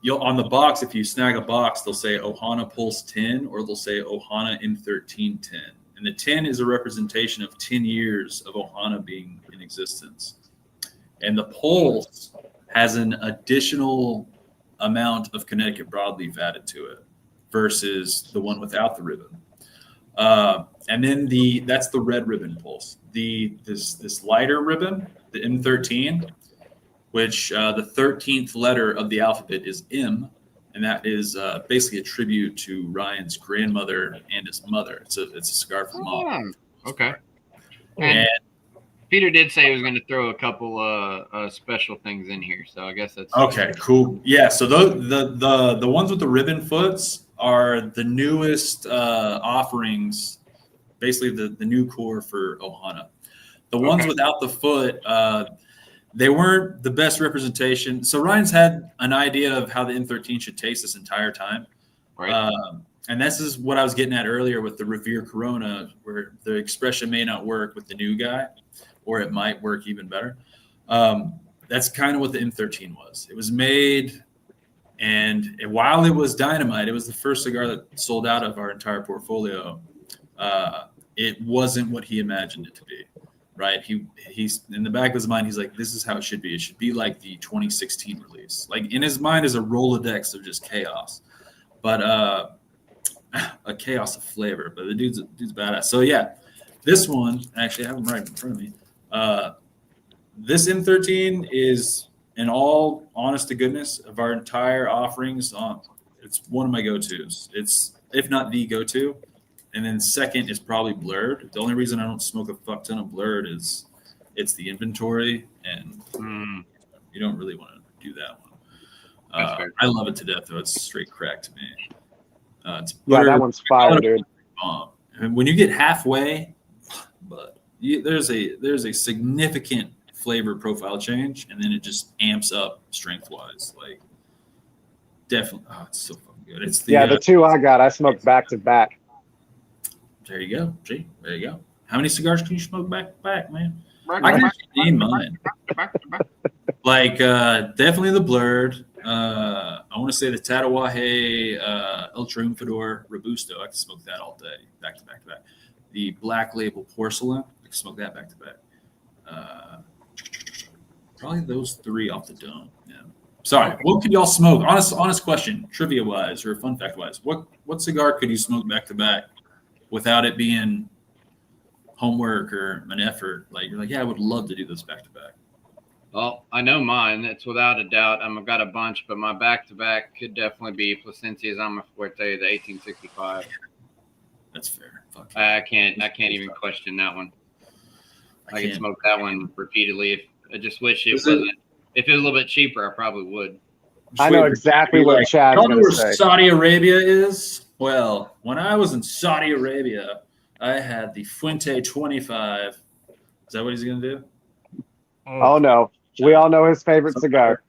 Speaker 4: you'll on the box, if you snag a box, they'll say Ohana Pulse 10 or they'll say Ohana M13 10. And the 10 is a representation of 10 years of Ohana being in existence. And the Pulse has an additional amount of Connecticut broadleaf added to it versus the one without the ribbon. And then that's the red ribbon Pulse. This lighter ribbon, the M13, which the 13th letter of the alphabet is M, and that is basically a tribute to Ryan's grandmother and his mother. It's a cigar from mom.
Speaker 1: Okay.
Speaker 4: And
Speaker 1: Peter did say he was going to throw a couple special things in here, so I guess that's
Speaker 4: Okay, cool. Yeah, so the ones with the ribbon foots are the newest offerings, basically the new core for Ohana. The ones without the foot, they weren't the best representation. So Ryan's had an idea of how the M13 should taste this entire time.
Speaker 1: right.
Speaker 4: And this is what I was getting at earlier with the Revere Corona, where the expression may not work with the new guy, or it might work even better. That's kind of what the M13 was. It was made, and while it was dynamite, it was the first cigar that sold out of our entire portfolio. It wasn't what he imagined it to be, right? He's in the back of his mind, he's like, this is how it should be. It should be like the 2016 release. Like in his mind is a Rolodex of just chaos, but a chaos of flavor. But the dude's badass. So yeah, this one, actually I have him right in front of me. This M13 is, in all honest to goodness, of our entire offerings, it's one of my go-tos. It's, if not the go-to. And then second is probably Blurred. The only reason I don't smoke a fuck ton of Blurred is it's the inventory, and you don't really want to do that one. I love it to death, though. It's straight crack to me.
Speaker 3: That one's fire, dude.
Speaker 4: And when you get halfway, but there's a significant flavor profile change, and then it just amps up strength wise. Like definitely, it's so fucking good. It's
Speaker 3: the two I smoked back to back.
Speaker 4: There you go. Gee, there you go. How many cigars can you smoke back to back, man?
Speaker 1: Back
Speaker 4: I
Speaker 1: to
Speaker 4: can
Speaker 1: back,
Speaker 4: name mine. Like definitely the Blurred. I want to say the Tatawahe Ultra Humidor Robusto. I can smoke that all day, back to back to back. The Black Label Porcelain. I can smoke that back to back. Probably those three off the dome. Yeah. Sorry. What could y'all smoke? Honest question, trivia wise or fun fact wise. What cigar could you smoke back to back without it being homework or an effort? Like you're like, yeah, I would love to do this back to back.
Speaker 1: Well, I know mine. It's without a doubt. I've got a bunch, but my back-to-back could definitely be Placencia's I'm a Fuerte, the 1865.
Speaker 4: That's fair. Fuck
Speaker 1: I can't even question that one. I can smoke that one repeatedly. If I just wish it wasn't. If it was a little bit cheaper, I probably would.
Speaker 3: I know exactly what Chad's
Speaker 4: Y'all know
Speaker 3: going
Speaker 4: where
Speaker 3: to say.
Speaker 4: Saudi Arabia is? Well, when I was in Saudi Arabia, I had the Fuente 25. Is that what he's going to do?
Speaker 3: Oh, no. We all know his favorite cigar.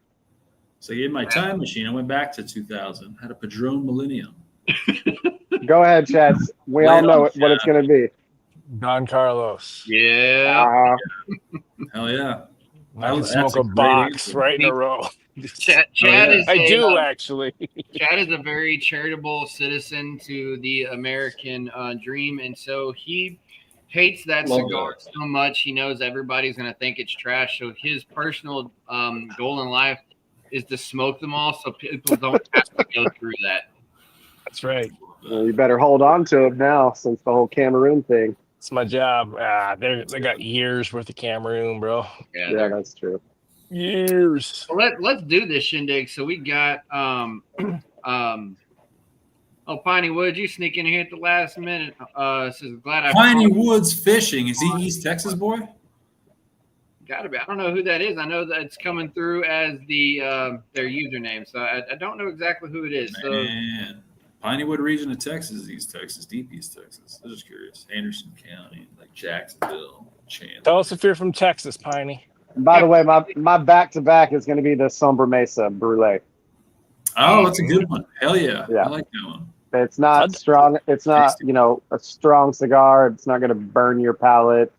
Speaker 4: So in my time machine, I went back to 2000, had a Padron Millennium.
Speaker 3: Go ahead, Chad. We all know what it's going to be.
Speaker 2: Don Carlos.
Speaker 1: Yeah.
Speaker 4: Hell yeah.
Speaker 2: I can smoke a box right in a row.
Speaker 1: Chad is
Speaker 2: I do actually.
Speaker 1: Chad is a very charitable citizen to the American dream, and so he hates that cigar so much. He knows everybody's going to think it's trash. So his personal goal in life is to smoke them all so people don't have to go through that.
Speaker 2: That's right.
Speaker 3: Well, you better hold on to it now since the whole Cameroon thing.
Speaker 2: It's my job. They got years worth of Cameroon, bro.
Speaker 3: Yeah, that's true.
Speaker 2: Years.
Speaker 1: Well, let's do this shindig. So we got Piney Woods, you sneak in here at the last minute. Says glad
Speaker 4: Piney Woods Fishing. Is he East Texas boy?
Speaker 1: Gotta be. I don't know who that is. I know that it's coming through as the their username, so I don't know exactly who it is.
Speaker 4: Man. So Pineywood region of Texas, East Texas, deep East Texas. I'm just curious. Anderson County, like Jacksonville, Chandler.
Speaker 2: Tell us if you're from Texas, Piney.
Speaker 3: By the way, my back-to-back is going to be the Sombre Mesa Brulee.
Speaker 4: Oh, that's a good one. Hell yeah.
Speaker 3: Yeah.
Speaker 4: I like that one.
Speaker 3: It's not strong. It's not, a strong cigar. It's not going to burn your palate.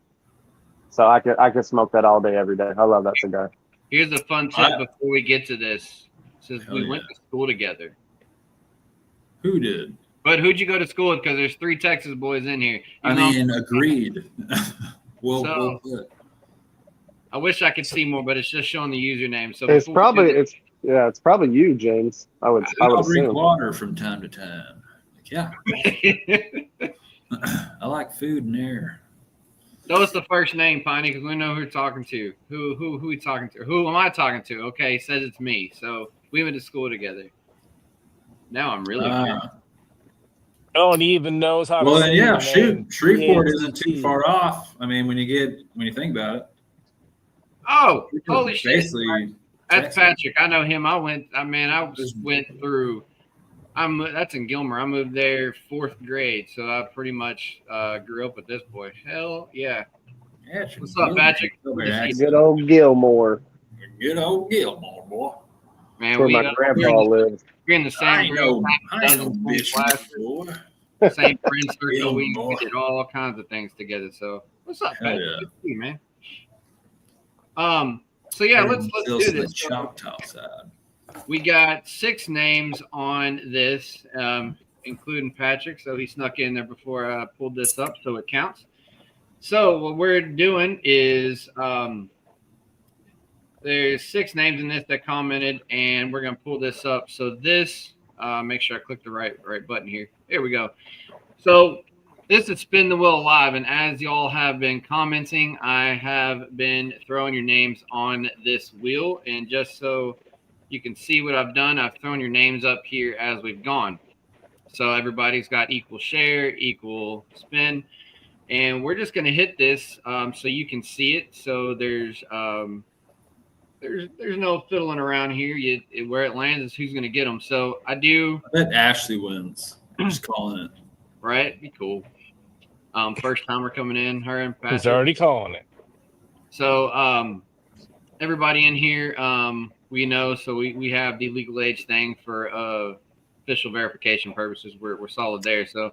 Speaker 3: So I could smoke that all day, every day. I love that cigar.
Speaker 1: Here's a fun tip before we get to this. It says we went to school together.
Speaker 4: Who did?
Speaker 1: But who'd you go to school with? Because there's 3 Texas boys in here.
Speaker 4: Agreed. well,
Speaker 1: I wish I could see more, but it's just showing the username. So
Speaker 3: it's probably you, James. I would
Speaker 4: drink
Speaker 3: assume.
Speaker 4: water from time to time. Yeah. I like food and air.
Speaker 1: Tell us the first name, Piney, because we know who we're talking to. Who we talking to? Who am I talking to? Okay, he says it's me. So we went to school together. Now I'm really curious.
Speaker 2: Oh, and he even knows how
Speaker 4: Well,
Speaker 2: to
Speaker 4: then,
Speaker 2: say
Speaker 4: yeah,
Speaker 2: your name.
Speaker 4: shoot, Shreveport isn't too
Speaker 2: PATT.
Speaker 4: far off. I mean, when you think about it,
Speaker 1: Oh, holy shit!
Speaker 4: basically,
Speaker 1: That's
Speaker 4: Texas.
Speaker 1: Patrick. I know him. I went through. That's in Gilmer. I moved there 4th grade, so I pretty much grew up with this boy. Hell yeah!
Speaker 4: Yeah, it's
Speaker 1: What's up, Patrick?
Speaker 3: Good old Gilmore.
Speaker 4: Good old Gilmore, boy.
Speaker 1: Man,
Speaker 3: That's where my grandpa lives.
Speaker 1: we're in the same group.
Speaker 4: Boy.
Speaker 1: Same friend circle.
Speaker 4: Gilmore,
Speaker 1: We
Speaker 4: boy.
Speaker 1: did all kinds of things together. So what's up,
Speaker 4: Hell
Speaker 1: Patrick?
Speaker 4: yeah.
Speaker 1: Good to see you, man. So yeah, let's do
Speaker 4: The
Speaker 1: this.
Speaker 4: Choctaw side.
Speaker 1: We got 6 names on this, including Patrick. So he snuck in there before I pulled this up, so it counts. So what we're doing is there's 6 names in this that commented, and we're gonna pull this up. So this, make sure I click the right button here. There we go. So this is Spin the Wheel Live, and as y'all have been commenting, I have been throwing your names on this wheel, and just so you can see what I've done, I've thrown your names up here as we've gone. So everybody's got equal share, equal spin, and we're just going to hit this so you can see it. So there's no fiddling around here. Where it lands is who's going to get them. So I
Speaker 4: bet Ashley wins. I'm just calling it.
Speaker 1: Right? Be cool. First timer coming in, her and Patrick.
Speaker 2: He's already calling it.
Speaker 1: So everybody in here, we know. So we have the legal age thing for official verification purposes. We're solid there. So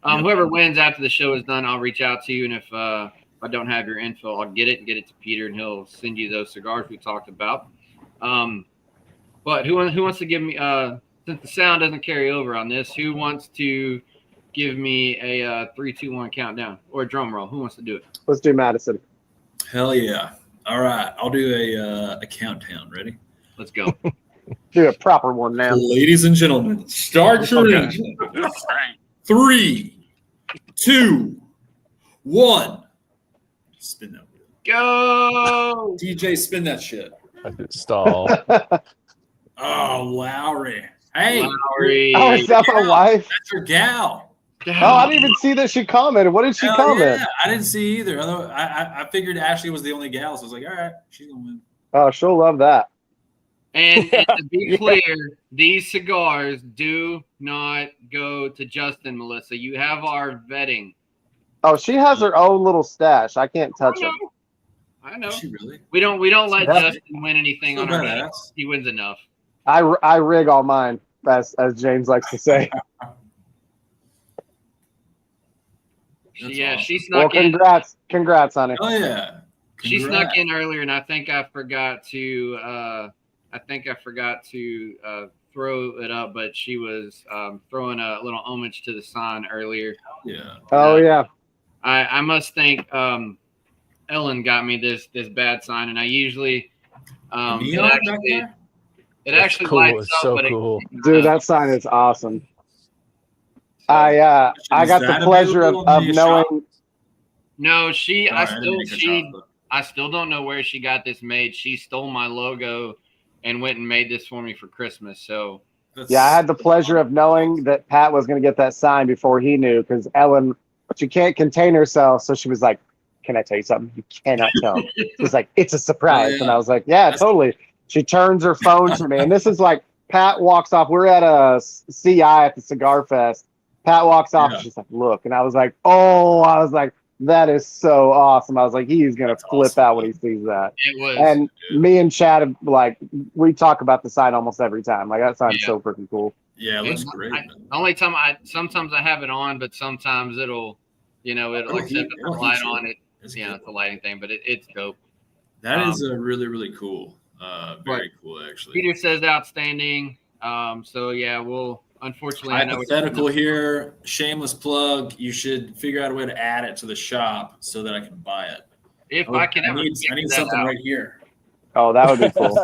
Speaker 1: whoever wins after the show is done, I'll reach out to you, and if I don't have your info, I'll get it to Peter, and he'll send you those cigars we talked about. But who wants to give me since the sound doesn't carry over on this, who wants to give me a 3, 2, 1 countdown or a drum roll? Who wants to do it?
Speaker 3: Let's do Madison.
Speaker 4: Hell yeah. All right. I'll do a countdown. Ready?
Speaker 1: Let's go.
Speaker 3: Do a proper one now.
Speaker 4: Ladies and gentlemen, start your engine. 3, 2, 1. Spin that wheel.
Speaker 1: Go!
Speaker 4: DJ, spin that shit.
Speaker 2: I could stall.
Speaker 4: Oh, Lowry. Hey.
Speaker 1: Lowry.
Speaker 3: Oh, is that my wife?
Speaker 4: That's your gal.
Speaker 3: Oh, I didn't even see that she commented. What did she
Speaker 4: Hell
Speaker 3: comment?
Speaker 4: yeah. I didn't see either. Although I figured Ashley was the only gal, so I was like, all right, she's gonna win.
Speaker 3: Oh, she'll love that.
Speaker 1: And to be clear, these cigars do not go to Justin, Melissa. You have our vetting.
Speaker 3: Oh, she has her own little stash. I can't touch them.
Speaker 1: I know.
Speaker 4: Is she really?
Speaker 1: We don't let
Speaker 3: Yeah.
Speaker 1: Justin win anything on our vetting.
Speaker 4: badass.
Speaker 1: He wins enough.
Speaker 3: I rig all mine, as James likes to say.
Speaker 4: That's
Speaker 1: Yeah,
Speaker 4: awesome.
Speaker 1: she
Speaker 3: Well,
Speaker 1: snuck in.
Speaker 3: congrats, honey.
Speaker 4: Oh yeah.
Speaker 1: She snuck
Speaker 4: Congrats.
Speaker 1: in earlier, and I think I forgot to. Throw it up, but she was throwing a little homage to the sign earlier.
Speaker 4: Yeah.
Speaker 3: Oh yeah.
Speaker 1: I must thank Ellen got me this bad sign, and I usually it actually
Speaker 2: cool.
Speaker 1: lights
Speaker 2: It's
Speaker 1: up,
Speaker 2: so
Speaker 1: but
Speaker 2: cool.
Speaker 3: Dude, that sign is awesome. I got the pleasure of knowing.
Speaker 1: No,
Speaker 4: Sorry, I didn't make a shot, but-
Speaker 1: I still don't know where she got this made. She stole my logo and went and made this for me for Christmas. So
Speaker 3: Yeah, I had the pleasure of knowing that Pat was going to get that sign before he knew, because Ellen, she can't contain herself, so she was like, "Can I tell you something? You cannot tell." She was like, "It's a surprise,"
Speaker 4: Oh, yeah.
Speaker 3: and I was like, "Yeah, totally." She turns her phone to me, and this is like Pat walks off. We're at a CI at the Cigar Fest. Pat walks off,
Speaker 4: Yeah.
Speaker 3: and she's like, "Look," and I was like, "Oh," I was like, "That is so awesome." I was like, "He's gonna
Speaker 4: That's
Speaker 3: flip
Speaker 4: awesome,
Speaker 3: out when
Speaker 4: man.
Speaker 3: he sees that."
Speaker 1: it was.
Speaker 3: And me and Chad have, like, we talk about the sign almost every time. Like, that sign's
Speaker 1: Yeah.
Speaker 3: so freaking cool.
Speaker 4: Yeah, it looks
Speaker 1: And
Speaker 4: great. man.
Speaker 1: the only time sometimes I have it on, but sometimes it'll like
Speaker 4: heat-
Speaker 1: set the
Speaker 4: it'll
Speaker 1: light
Speaker 4: heat you.
Speaker 1: on it.
Speaker 4: It's
Speaker 1: Yeah,
Speaker 4: cool.
Speaker 1: it's a lighting thing, but it's dope.
Speaker 4: That is really, really cool. Very cool, actually.
Speaker 1: Peter says outstanding. So yeah, we'll unfortunately I know it's-
Speaker 4: Hypothetical here, shameless plug. You should figure out a way to add it to the shop so that I can buy it.
Speaker 1: if I can ever
Speaker 4: I
Speaker 1: figure
Speaker 4: need
Speaker 1: that
Speaker 4: something
Speaker 1: out.
Speaker 4: right here.
Speaker 3: Oh, that would be cool.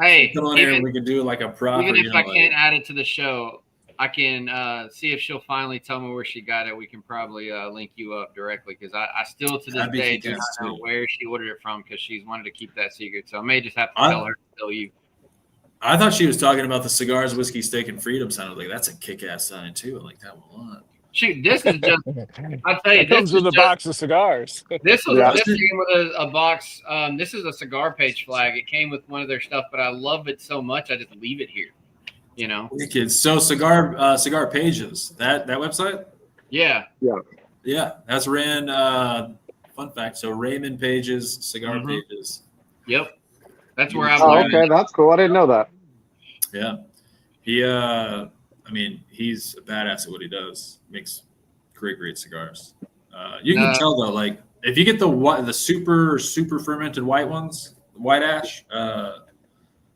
Speaker 1: Hey,
Speaker 4: Come on here, we can do like a proper.
Speaker 1: even if
Speaker 4: you know,
Speaker 1: I can't add it to the show, I can see if she'll finally tell me where she got it. We can probably link you up directly, because I still to this
Speaker 4: That'd be
Speaker 1: day do not
Speaker 4: fantastic,
Speaker 1: know
Speaker 4: too.
Speaker 1: where she ordered it from, because she's wanted to keep that secret. So I may just have to tell her to tell you.
Speaker 4: I thought she was talking about the cigars, whiskey, steak, and freedom sign. I was like, that's a kick-ass sign too. I like that one a lot.
Speaker 1: Shoot, this is just. I tell you,
Speaker 2: It comes with a box of cigars.
Speaker 1: This was
Speaker 3: Yeah.
Speaker 1: this came with a box. This is a cigar page flag. It came with one of their stuff, but I love it so much I just leave it here. You know.
Speaker 4: Wicked. So cigar pages. That website.
Speaker 1: Yeah.
Speaker 4: Yeah, that's ran. Fun fact. So Raymond Pages, cigar pages.
Speaker 1: Yep. That's where I'm.
Speaker 3: Oh,
Speaker 1: learning.
Speaker 3: okay, that's cool. I didn't know that.
Speaker 4: Yeah, he. I mean, he's a badass at what he does. Makes great cigars. You can tell though, like if you get the super fermented white ones, white ash,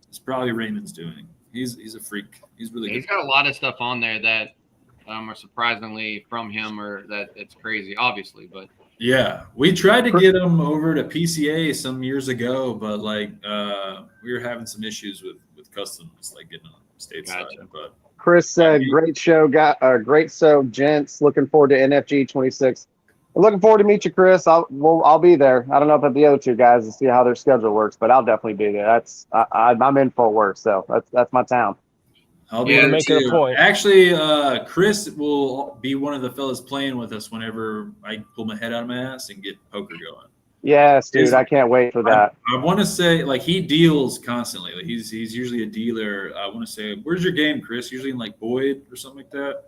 Speaker 4: it's probably Raymond's doing. He's a freak. He's really.
Speaker 1: He's
Speaker 4: good.
Speaker 1: got a lot of stuff on there that are surprisingly from him, or that it's crazy, obviously, but.
Speaker 4: Yeah, we tried to get him over to PCA some years ago, but like we were having some issues with customs, like getting on stateside.
Speaker 1: Gotcha.
Speaker 4: But
Speaker 3: Chris said, "Great show, great show, gents. Looking forward to NFG 26. I'm looking forward to meet you, Chris. I'll be there. I don't know about the other two guys to see how their schedule works, but I'll definitely be there. I'm in for work, so that's my town.
Speaker 4: I'll be there
Speaker 2: making a
Speaker 4: too.
Speaker 2: point.
Speaker 4: Actually, Chris will be one of the fellas playing with us whenever I pull my head out of my ass and get poker going.
Speaker 3: Yes, dude. I can't wait for that.
Speaker 4: I want to say, like, he deals constantly. Like, he's usually a dealer. I want to say, where's your game, Chris? Usually in like Boyd or something like that.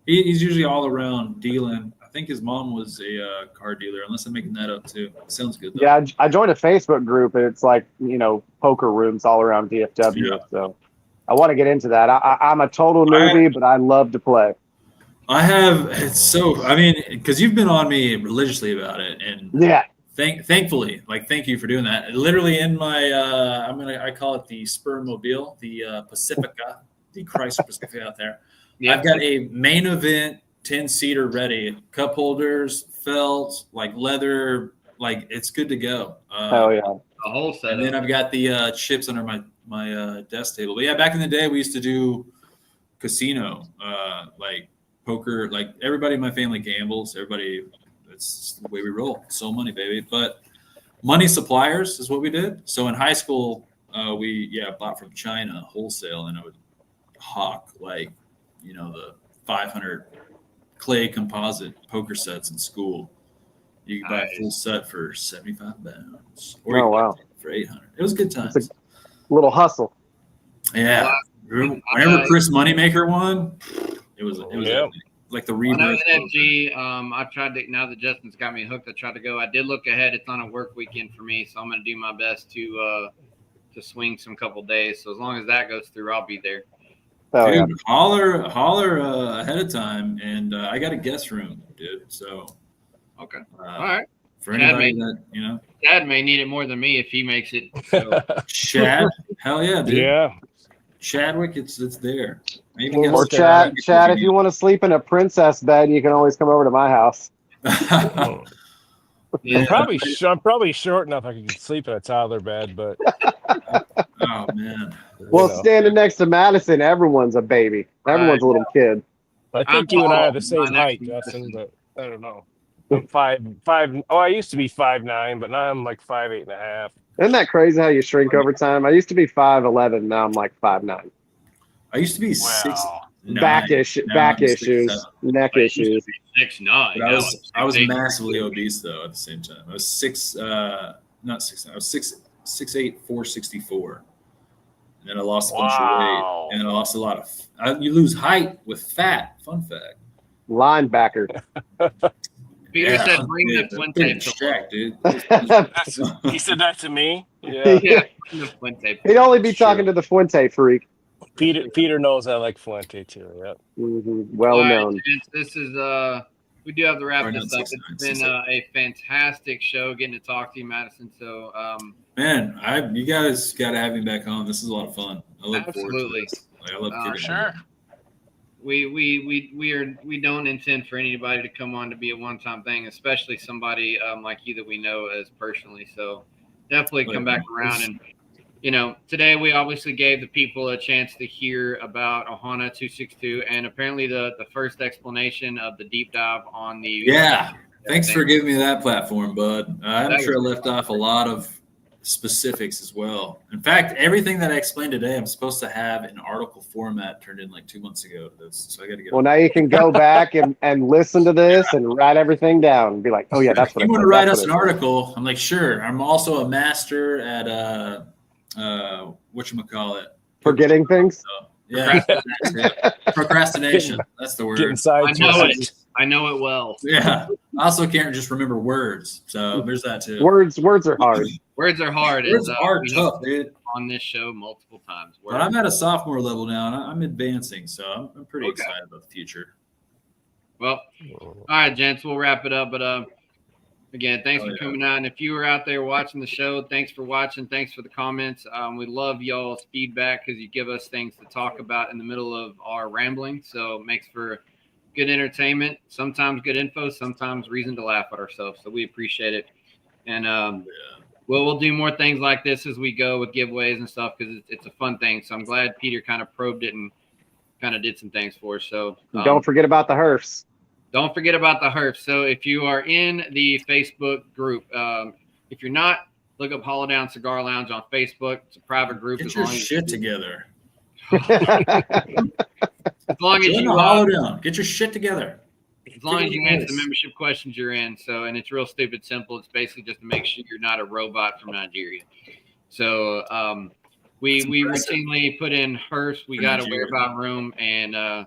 Speaker 4: He's usually all around dealing. I think his mom was a car dealer, unless I'm making that up too. Sounds good though.
Speaker 3: Yeah, I joined a Facebook group, and it's like poker rooms all around DFW.
Speaker 4: Yeah.
Speaker 3: So I want to get into that. I'm a total newbie, but I love to play.
Speaker 4: I have. It's so. I mean, because you've been on me religiously about it, and
Speaker 3: Yeah.
Speaker 4: Thankfully, like, thank you for doing that. Literally in my, I call it the Spermobile, the Pacifica, the Chrysler Pacifica out there.
Speaker 1: Yeah.
Speaker 4: I've got a main event 10-seater ready, cup holders, felt, like leather, like it's good to go.
Speaker 3: Oh yeah.
Speaker 1: A whole set.
Speaker 4: And then I've got the chips under my desk table. But yeah, back in the day, we used to do casino, like poker. Like everybody in my family gambles. Everybody. It's the way we roll. So money, baby. But money suppliers is what we did. So in high school, we bought from China wholesale, and I would hawk like, the 500 clay composite poker sets in school. You could buy a full set for 75 pounds. Or you could get it for 800. It was good times.
Speaker 3: It's a little hustle.
Speaker 4: Yeah. Remember Chris Moneymaker won? It was
Speaker 2: Yeah.
Speaker 4: like the
Speaker 1: When I was
Speaker 4: reverse.
Speaker 1: at NFG, I tried to. Now that Justin's got me hooked, I tried to go. I did look ahead. It's on a work weekend for me, so I'm going to do my best to swing some couple days. So as long as that goes through, I'll be there.
Speaker 3: Oh
Speaker 4: Dude,
Speaker 3: yeah.
Speaker 4: holler ahead of time, and I got a guest room, dude. So
Speaker 1: Okay. All right.
Speaker 4: for anybody that
Speaker 1: Dad may need it more than me if he makes it. So.
Speaker 4: Chad, hell yeah, dude.
Speaker 2: Yeah.
Speaker 4: Chadwick, it's there. Maybe
Speaker 3: Or Chad, if you want to sleep in a princess bed, you can always come over to my house.
Speaker 1: Yeah.
Speaker 2: I'm probably short enough I can sleep in a toddler bed, but
Speaker 4: Oh man.
Speaker 3: Well, standing next to Madison, everyone's a baby. Everyone's a little kid.
Speaker 2: I think you and I are the same height, Justin, but I don't know. I'm 5'5". Oh, I used to be 5'9", but now I'm like 5'8.5".
Speaker 3: Isn't that crazy how you shrink over time? I used to be 5'11". Now I'm like 5'9".
Speaker 4: I used to be 6'9".
Speaker 3: Back issues, neck issues.
Speaker 1: 6'9".
Speaker 4: But I was massively obese though at the same time. I was not 6'9". I was 6'8", 464. And then I lost a bunch of weight. And then I lost a lot of you lose height with fat. Fun fact.
Speaker 3: Linebacker.
Speaker 1: Peter said, "Bring the Fuente."
Speaker 4: Jack, dude.
Speaker 2: He said that to me. Yeah.
Speaker 1: Yeah, bring the Fuente.
Speaker 3: He'd only be talking to the Fuente freak.
Speaker 2: Peter knows I like Fuente too. Yep.
Speaker 3: Well
Speaker 1: All right,
Speaker 3: known.
Speaker 1: gents, this is we do have to wrap
Speaker 4: Right
Speaker 1: this
Speaker 4: on
Speaker 1: up.
Speaker 4: 6'9",
Speaker 1: It's been a fantastic show getting to talk to you, Madison. So
Speaker 4: Man, you guys got to have me back on. This is a lot of fun. I look forward
Speaker 1: Absolutely.
Speaker 4: to this. Like, I love
Speaker 1: For
Speaker 4: kicking
Speaker 2: sure.
Speaker 4: it.
Speaker 1: we don't intend for anybody to come on to be a one-time thing, especially somebody like you that we know as personally. So definitely come back around. And today we obviously gave the people a chance to hear about Ohana 262 and apparently the first explanation of the deep dive on the
Speaker 4: Yeah. Thanks for giving me that platform, bud. I'm sure I left off a lot of specifics as well. In fact, everything that I explained today, I'm supposed to have in article format turned in like 2 months ago to this. So I got to get.
Speaker 3: Well, now you can go back and listen to this and write everything down and be like, oh yeah, that's
Speaker 4: If
Speaker 3: what
Speaker 4: you
Speaker 3: I
Speaker 4: want
Speaker 3: said.
Speaker 4: to write
Speaker 3: That's
Speaker 4: us an
Speaker 3: what I said.
Speaker 4: article, I'm like, sure. I'm also a master at whatchamacallit.
Speaker 3: Forgetting things.
Speaker 4: Yeah, procrastination. That's the word.
Speaker 2: Getting
Speaker 1: I know
Speaker 2: sidetracked.
Speaker 1: it. I know it well.
Speaker 4: Yeah. I also can't just remember words. So there's that too.
Speaker 3: Words are hard.
Speaker 1: Words are hard.
Speaker 4: Words
Speaker 1: as,
Speaker 4: are
Speaker 1: we
Speaker 4: tough,
Speaker 1: have
Speaker 4: dude.
Speaker 1: on this show multiple times.
Speaker 4: But I'm at a sophomore level now, and I'm advancing, so I'm pretty
Speaker 1: Okay.
Speaker 4: excited about the future.
Speaker 1: Well, all right, gents, we'll wrap it up. But again, thanks for coming out. And if you were out there watching the show, thanks for watching. Thanks for the comments. We love y'all's feedback because you give us things to talk about in the middle of our rambling. So it makes for good entertainment, sometimes good info, sometimes reason to laugh at ourselves. So we appreciate it. And we'll do more things like this as we go with giveaways and stuff because it's a fun thing. So I'm glad Peter kind of probed it and kind of did some things for us. So
Speaker 3: Don't forget about the HERFs.
Speaker 1: Don't forget about the HERF. So if you are in the Facebook group, if you're not, look up Hollow Down Cigar Lounge on Facebook. It's a private group.
Speaker 4: Get your shit together.
Speaker 1: As long as you
Speaker 4: Hollow Down. Get your shit together.
Speaker 1: As long as you answer the membership questions you're in. So, and it's real stupid simple. It's basically just to make sure you're not a robot from Nigeria. So we routinely put in HERFs. We got a whereabout room and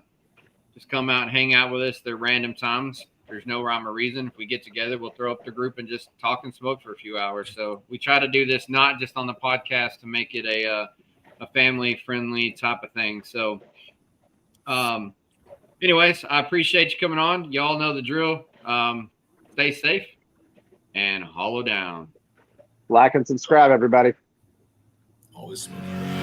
Speaker 1: just come out and hang out with us. They're random times. There's no rhyme or reason. If we get together, we'll throw up the group and just talk and smoke for a few hours. So we try to do this not just on the podcast to make it a family-friendly type of thing. So anyways, I appreciate you coming on. Y'all know the drill. Stay safe and hollow down.
Speaker 3: Like and subscribe, everybody.
Speaker 4: Always smoke.